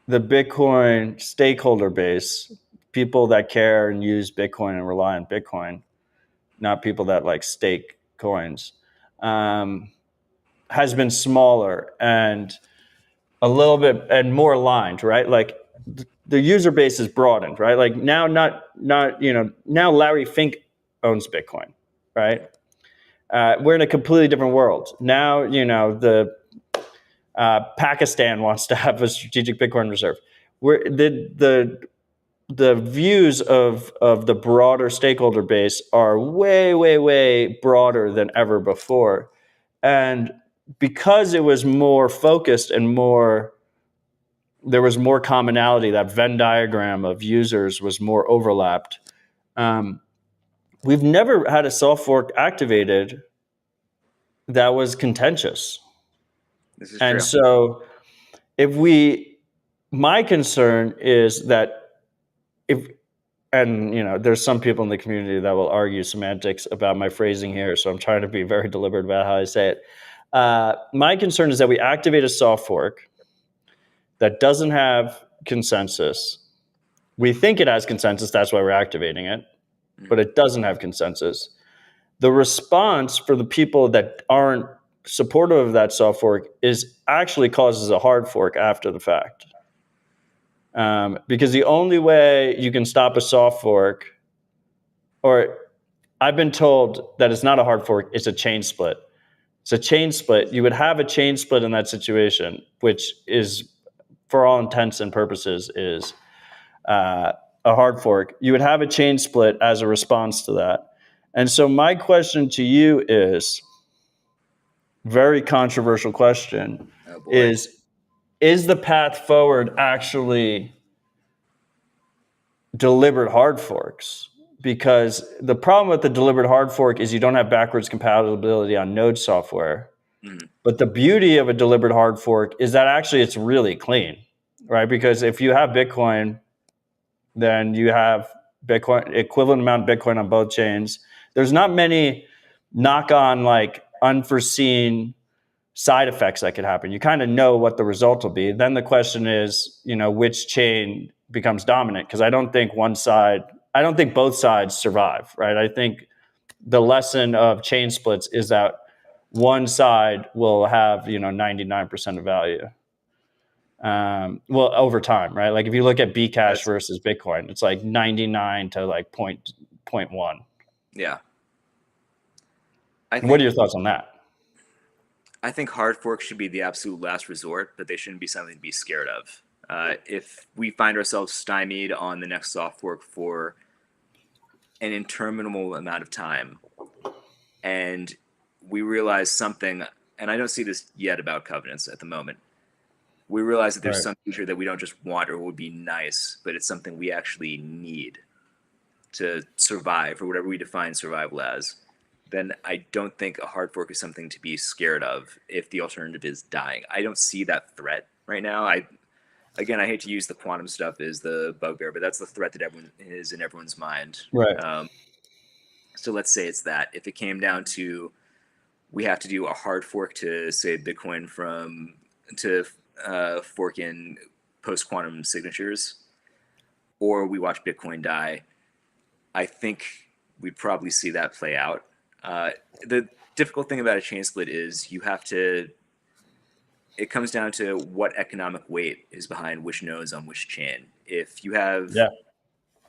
the Bitcoin stakeholder base, people that care and use Bitcoin and rely on Bitcoin, not people that like stake coins, has been smaller and a little bit and more aligned, right? Like the user base is broadened, right? Like now, now Larry Fink owns Bitcoin, right? We're in a completely different world now. The Pakistan wants to have a strategic Bitcoin reserve. Where the views of the broader stakeholder base are way, way, way broader than ever before. And because it was more focused and there was more commonality, that Venn diagram of users was more overlapped. We've never had a soft fork activated that was contentious. This is And true. so my concern is that there's some people in the community that will argue semantics about my phrasing here, so I'm trying to be very deliberate about how I say it. My concern is that we activate a soft fork that doesn't have consensus. We think it has consensus, that's why we're activating it, but it doesn't have consensus. The response for the people that aren't supportive of that soft fork actually causes a hard fork after the fact. Because the only way you can stop a soft fork, or I've been told that it's not a hard fork, it's a chain split. It's a chain split. You would have a chain split in that situation, which is, for all intents and purposes, is a hard fork. You would have a chain split as a response to that. And so my question to you is, very controversial question, Oh boy. is the path forward actually deliberate hard forks? Because the problem with the deliberate hard fork is you don't have backwards compatibility on node software. But the beauty of a deliberate hard fork is that actually it's really clean, right? Because if you have Bitcoin, then you have Bitcoin, equivalent amount of Bitcoin on both chains. There's not many knock-on, like unforeseen side effects that could happen. You kind of know what the result will be. Then the question is, which chain becomes dominant? Because I don't think both sides survive, right? I think the lesson of chain splits is that one side will have 99% of value. Well, over time, right? Like if you look at Bcash versus Bitcoin, it's like 99 to like 0.1. Yeah. What are your thoughts on that? I think hard forks should be the absolute last resort, but they shouldn't be something to be scared of. If we find ourselves stymied on the next soft fork for an interminable amount of time, and we realize something, and I don't see this yet about covenants at the moment, we realize that there's some feature that we don't just want or would be nice, but it's something we actually need to survive, or whatever we define survival as, then I don't think a hard fork is something to be scared of if the alternative is dying. I don't see that threat right now. I hate to use the quantum stuff as the bugbear, but that's the threat that everyone is in everyone's mind. Right. So let's say it's that. If it came down to we have to do a hard fork to save Bitcoin to fork in post-quantum signatures, or we watch Bitcoin die, I think we'd probably see that play out. The difficult thing about a chain split is it comes down to what economic weight is behind which nodes on which chain. If you have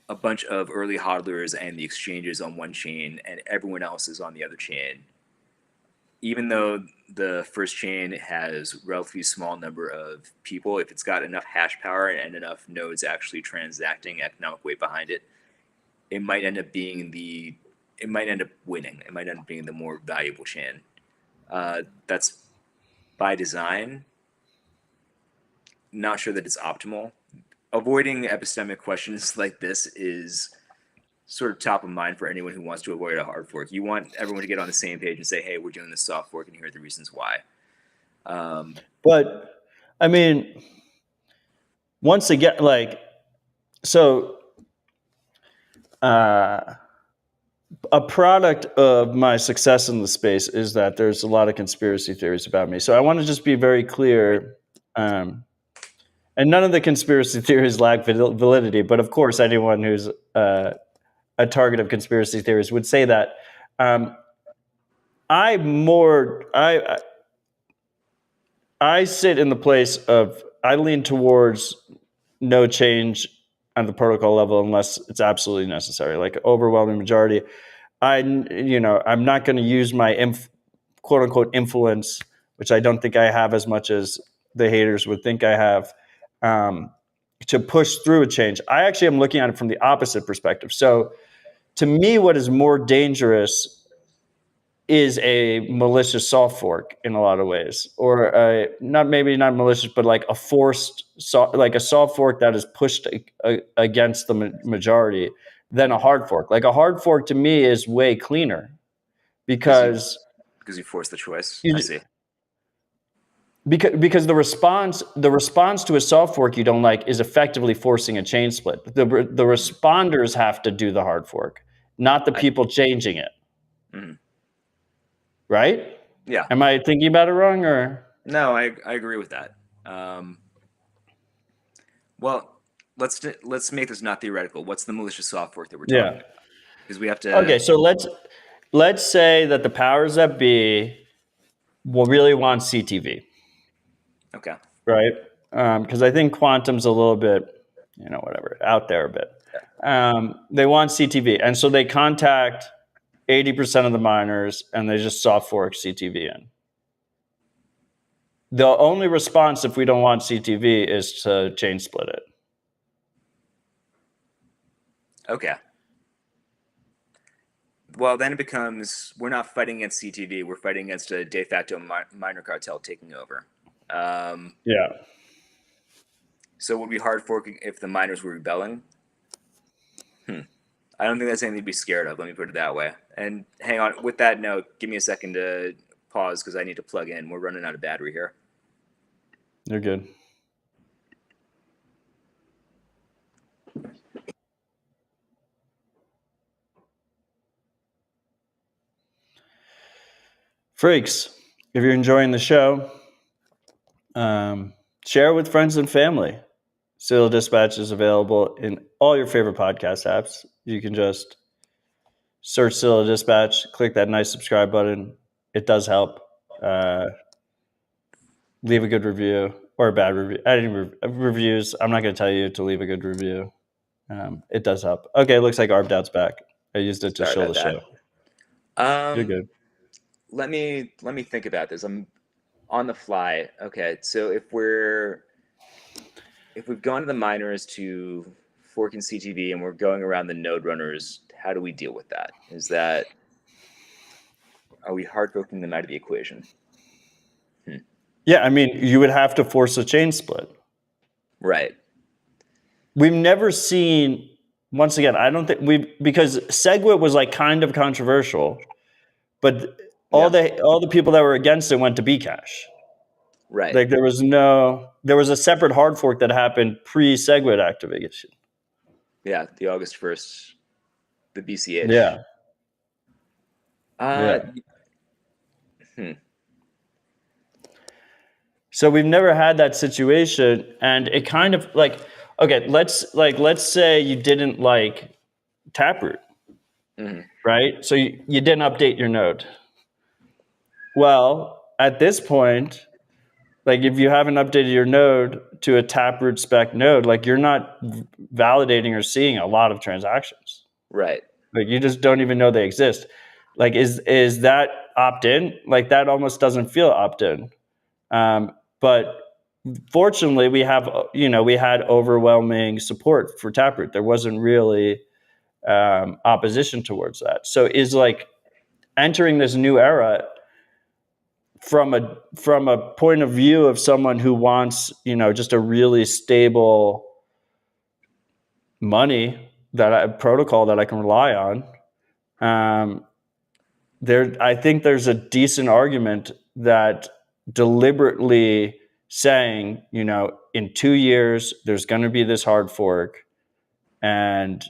a bunch of early hodlers and the exchanges on one chain and everyone else is on the other chain, even though the first chain has a relatively small number of people, if it's got enough hash power and enough nodes actually transacting economic weight behind it, it might end up being the it might end up winning. It might end up being the more valuable chain. That's by design. Not sure that it's optimal. Avoiding epistemic questions like this is sort of top of mind for anyone who wants to avoid a hard fork. You want everyone to get on the same page and say, hey, we're doing this soft fork, and here are the reasons why. But I mean, once again, like, so a product of my success in the space is that there's a lot of conspiracy theories about me. So I want to just be very clear. And none of the conspiracy theories lack validity, but of course, anyone who's a target of conspiracy theories would say that. I sit in the place of, I lean towards no change on the protocol level unless it's absolutely necessary, like overwhelming majority. I'm not going to use my quote unquote influence, which I don't think I have as much as the haters would think I have, to push through a change. I actually am looking at it from the opposite perspective. So to me, what is more dangerous is a malicious soft fork in a lot of ways, or not malicious, but like a forced, like a soft fork that is pushed against the majority than a hard fork. Like a hard fork to me is way cleaner because you force the choice. I see. Because the response to a soft fork you don't like is effectively forcing a chain split. The responders have to do the hard fork, not the people changing it. Mm-hmm. Right? Yeah. Am I thinking about it wrong, or? No, I agree with that. Well, let's make this not theoretical. What's the malicious soft fork that we're talking about? Because we have to. Okay, so let's say that the powers that be will really want CTV. Okay. Right? Because I think quantum's a little bit, whatever, out there a bit. Yeah. They want CTV, and so they contact 80% of the miners, and they just soft fork CTV in. The only response if we don't want CTV is to chain split it. Okay. Well, then it becomes, we're not fighting against CTV, we're fighting against a de facto miner cartel taking over. Yeah. So would we hard fork if the miners were rebelling? I don't think that's anything to be scared of, let me put it that way. And hang on, with that note, give me a second to pause because I need to plug in. We're running out of battery here. You're good. Freaks, if you're enjoying the show, share it with friends and family. Citadel Dispatch is available in all your favorite podcast apps. You can just search Citadel Dispatch, click that nice subscribe button. It does help. Leave a good review or a bad review. Any reviews, I'm not going to tell you to leave a good review. It does help. Okay, it looks like Arbedout's back. I used it to show the show. You're good. Let me think about this. I'm on the fly. Okay, so if we've gone to the miners to fork in CTV and we're going around the node runners, how do we deal with that? Are we hard forking them out of the equation? Yeah, I mean, you would have to force a chain split. Right. We've never seen, once again, I don't think because SegWit was like kind of controversial, but all the people that were against it went to Bcash. Right. Like there was a separate hard fork that happened pre-SegWit activation. Yeah, the August 1st, the BCH. Yeah. So we've never had that situation, and it kind of like, okay, let's say you didn't like Taproot, right? So you didn't update your node. Well, at this point, like if you haven't updated your node to a Taproot spec node, like you're not validating or seeing a lot of transactions. Right. Like you just don't even know they exist. Like is that opt-in? Like that almost doesn't feel opt-in. But fortunately, we had overwhelming support for Taproot. There wasn't really opposition towards that. So is like entering this new era from a point of view of someone who wants, just a really stable money protocol that I can rely on. I think there's a decent argument that deliberately saying, in 2 years there's going to be this hard fork, and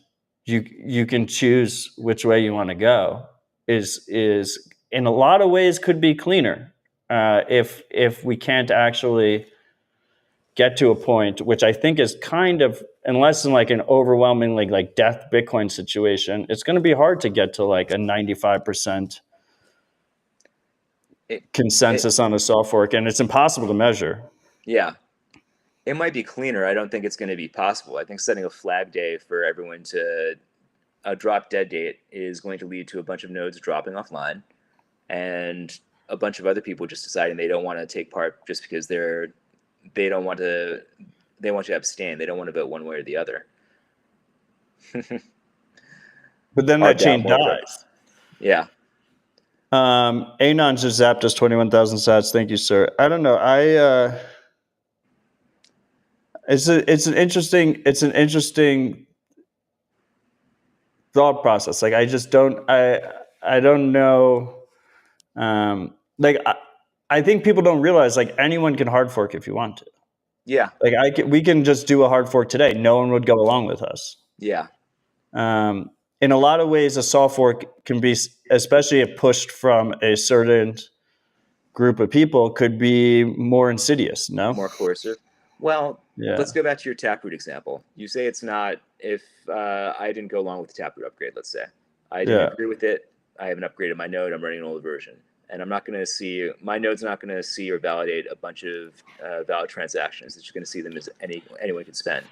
you can choose which way you want to go is in a lot of ways could be cleaner if we can't actually get to a point, which I think is kind of, unless in like an overwhelmingly like death Bitcoin situation, it's going to be hard to get to like a 95% consensus on a soft fork, and it's impossible to measure. Yeah. It might be cleaner. I don't think it's going to be possible. I think setting a flag day for everyone to a drop dead date is going to lead to a bunch of nodes dropping offline, and a bunch of other people just deciding they don't want to take part just because they want to abstain. They don't want to vote one way or the other. But then that chain dies. Yeah. Anon just zapped us 21,000 sats. Thank you, sir. I don't know. It's an interesting thought process. Like I don't know. I think people don't realize like anyone can hard fork if you want to. Yeah. Like we can just do a hard fork today. No one would go along with us. Yeah. In a lot of ways, a soft fork can be, especially if pushed from a certain group of people, could be more insidious. No, more coercive. Well, let's go back to your Taproot example. You say it's not. If I didn't go along with the Taproot upgrade, let's say I didn't agree with it. I haven't upgraded my node. I'm running an older version, and I'm not going to see my node's not going to see or validate a bunch of valid transactions. It's just going to see them as anyone can spend.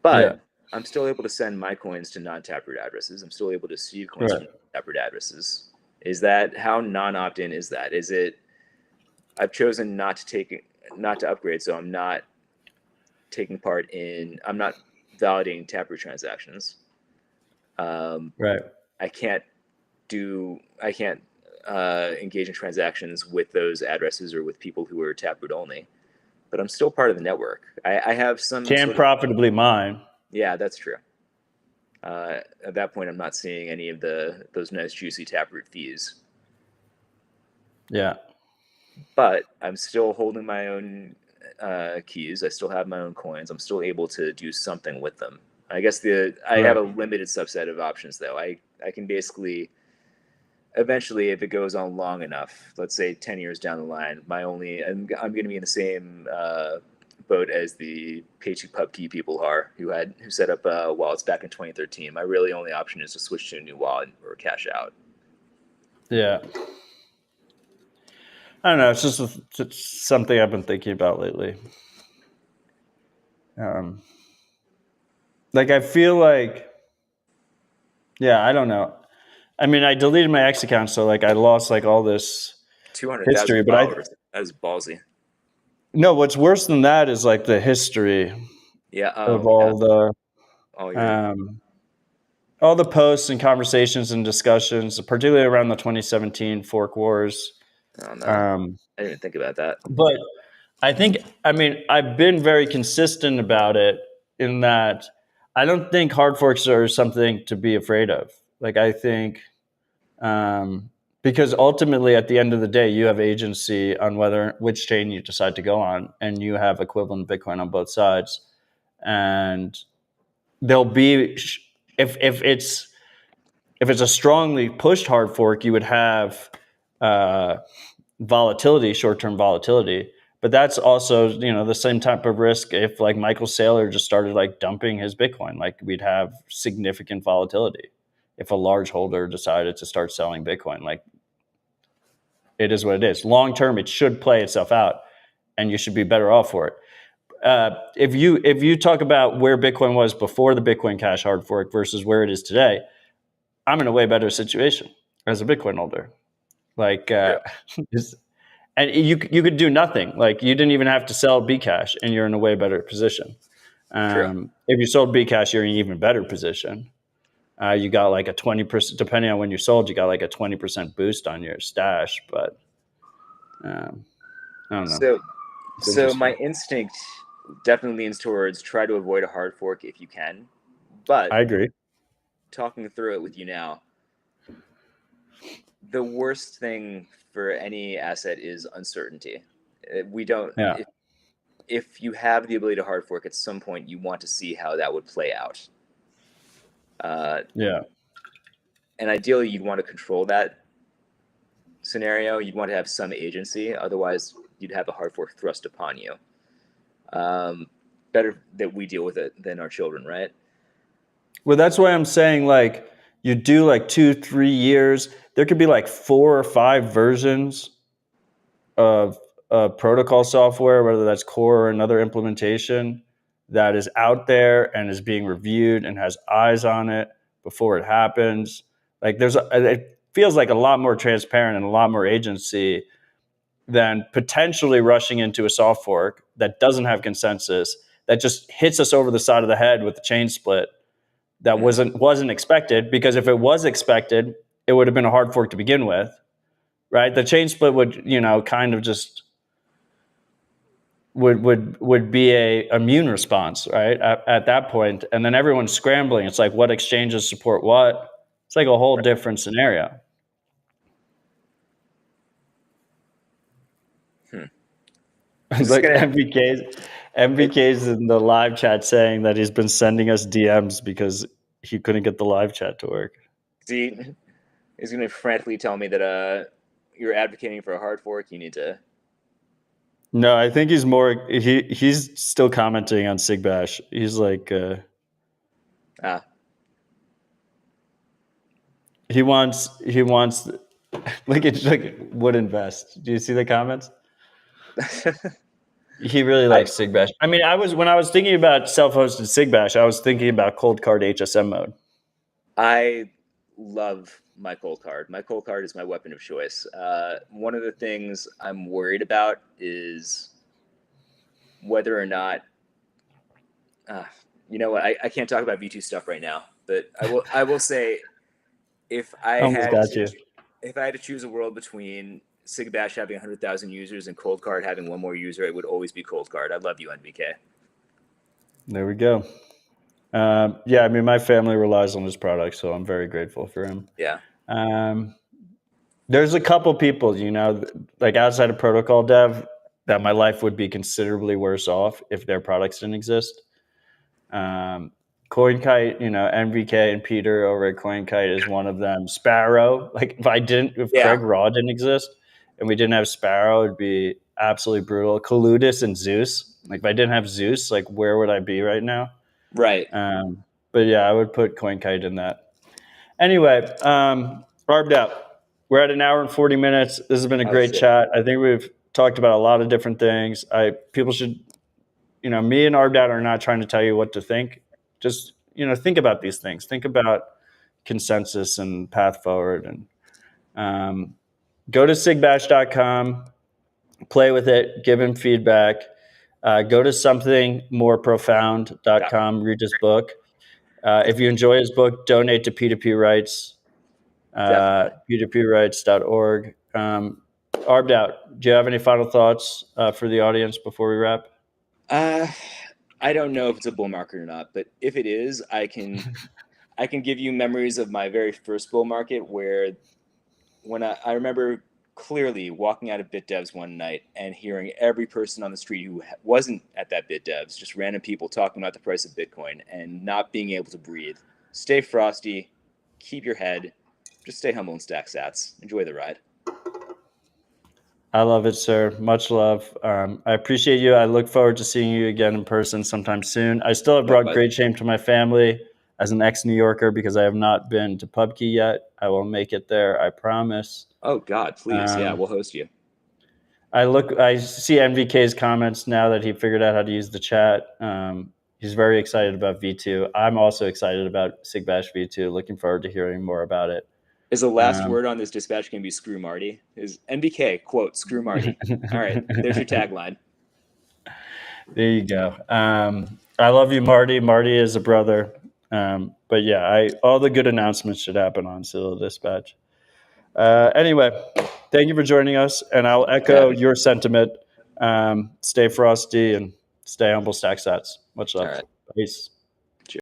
But I'm still able to send my coins to non-Taproot addresses. I'm still able to receive coins from Taproot addresses. Is that how non-opt-in is that? Is it? I've chosen not to upgrade, so I'm not taking part in. I'm not validating Taproot transactions. I can't engage in transactions with those addresses or with people who are Taproot only. But I'm still part of the network. I have some. Can't profitably mine. Yeah, that's true. At that point, I'm not seeing any of those nice juicy Taproot fees. Yeah. But I'm still holding my own keys. I still have my own coins. I'm still able to do something with them. I guess I have a limited subset of options, though. I can basically, eventually, if it goes on long enough, let's say 10 years down the line, I'm going to be in the same boat as the Paycheck Pub Key people are, who set up wallets back in 2013. My really only option is to switch to a new wallet or cash out. Yeah. I don't know. It's just something I've been thinking about lately. I feel like, I don't know. I mean, I deleted my X account, so I lost all this 200,000 history. But that was ballsy. No, what's worse than that is the history. Of all the posts and conversations and discussions, particularly around the 2017 fork wars. Oh, no. I didn't even think about that. But I've been very consistent about it in that I don't think hard forks are something to be afraid of. I think because ultimately at the end of the day, you have agency on which chain you decide to go on, and you have equivalent Bitcoin on both sides. And there'll be, if it's a strongly pushed hard fork, you would have volatility, short-term volatility. But that's also, the same type of risk if Michael Saylor just started dumping his Bitcoin, we'd have significant volatility. If a large holder decided to start selling Bitcoin, it is what it is. Long term, it should play itself out, and you should be better off for it. If you talk about where Bitcoin was before the Bitcoin Cash hard fork versus where it is today, I'm in a way better situation as a Bitcoin holder. And you could do nothing. You didn't even have to sell Bcash, and you're in a way better position. If you sold Bcash, you're in an even better position. You got like a 20%, depending on when you sold, you got like a 20% boost on your stash. But I don't know. So my instinct definitely leans towards try to avoid a hard fork if you can. But I agree. talking through it with you now, the worst thing for any asset is uncertainty. We don't. Yeah. If you have the ability to hard fork at some point, you want to see how that would play out. Yeah. And ideally, you'd want to control that scenario. You'd want to have some agency. Otherwise, you'd have a hard fork thrust upon you. Better that we deal with it than our children, right? Well, that's why I'm saying, like, you do like 2-3 years. There could be like 4 or 5 versions of protocol software, whether that's core or another implementation, that is out there and is being reviewed and has eyes on it before it happens. Like, it feels like a lot more transparent and a lot more agency than potentially rushing into a soft fork that doesn't have consensus, that just hits us over the side of the head with the chain split that wasn't expected. Because if it was expected, it would have been a hard fork to begin with, right? The chain split would, kind of just would be a immune response, right? At that point, and then everyone's scrambling. It's like, what exchanges support what? It's like a whole different scenario. Like MVK's in the live chat saying that he's been sending us DMs because he couldn't get the live chat to work. See, he's going to frantically tell me that you're advocating for a hard fork. You need to. No, I think he's more. He's still commenting on Sigbash. He's like, he wants. Look at would invest. Do you see the comments? He really likes Sigbash. I mean, when I was thinking about self-hosted Sigbash, I was thinking about cold card HSM mode. I love my cold card. My cold card is my weapon of choice. One of the things I'm worried about is whether or not, you know what? I can't talk about V2 stuff right now, but I will say, if I had to choose a world between Sigbash having 100,000 users and cold card having one more user, it would always be cold card. I love you, NVK. There we go. Yeah, I mean, my family relies on his product, so I'm very grateful for him. Yeah. There's a couple people, like outside of protocol dev, that my life would be considerably worse off if their products didn't exist. CoinKite, MVK and Peter over at CoinKite is one of them. Sparrow, like if Craig Raw didn't exist and we didn't have Sparrow, it'd be absolutely brutal. Colludus and Zeus, like if I didn't have Zeus, like where would I be right now? Right. But yeah, I would put CoinKite in that. Anyway, Arbedout, we're at 1 hour and 40 minutes. This has been a great chat. I think we've talked about a lot of different things. People should, me and Arbedout are not trying to tell you what to think. Just, think about these things. Think about consensus and path forward. And go to sigbash.com, play with it, give him feedback. Go to somethingmoreprofound.com, read his book. If you enjoy his book, donate to P2P Rights, p2prights.org. Arbedout, do you have any final thoughts for the audience before we wrap? I don't know if it's a bull market or not, but if it is, I can give you memories of my very first bull market, where when I remember clearly walking out of BitDevs one night and hearing every person on the street who wasn't at that BitDevs, just random people talking about the price of Bitcoin and not being able to breathe. Stay frosty, keep your head, just stay humble and stack sats. Enjoy the ride. I love it, sir. Much love. I appreciate you. I look forward to seeing you again in person sometime soon. I still have brought great shame to my family as an ex-New Yorker because I have not been to PubKey yet. I will make it there, I promise. Oh, God, please. Yeah, we'll host you. I see MVK's comments now that he figured out how to use the chat. He's very excited about V2. I'm also excited about Sigbash V2. Looking forward to hearing more about it. Is the last word on this dispatch going to be screw Marty? Is NBK, quote, screw Marty. All right, there's your tagline. There you go. I love you, Marty. Marty is a brother. But yeah, all the good announcements should happen on Citadel Dispatch. Anyway, thank you for joining us, and I'll echo your sentiment. Stay frosty and stay humble, stack sats. Much love. All right. Peace.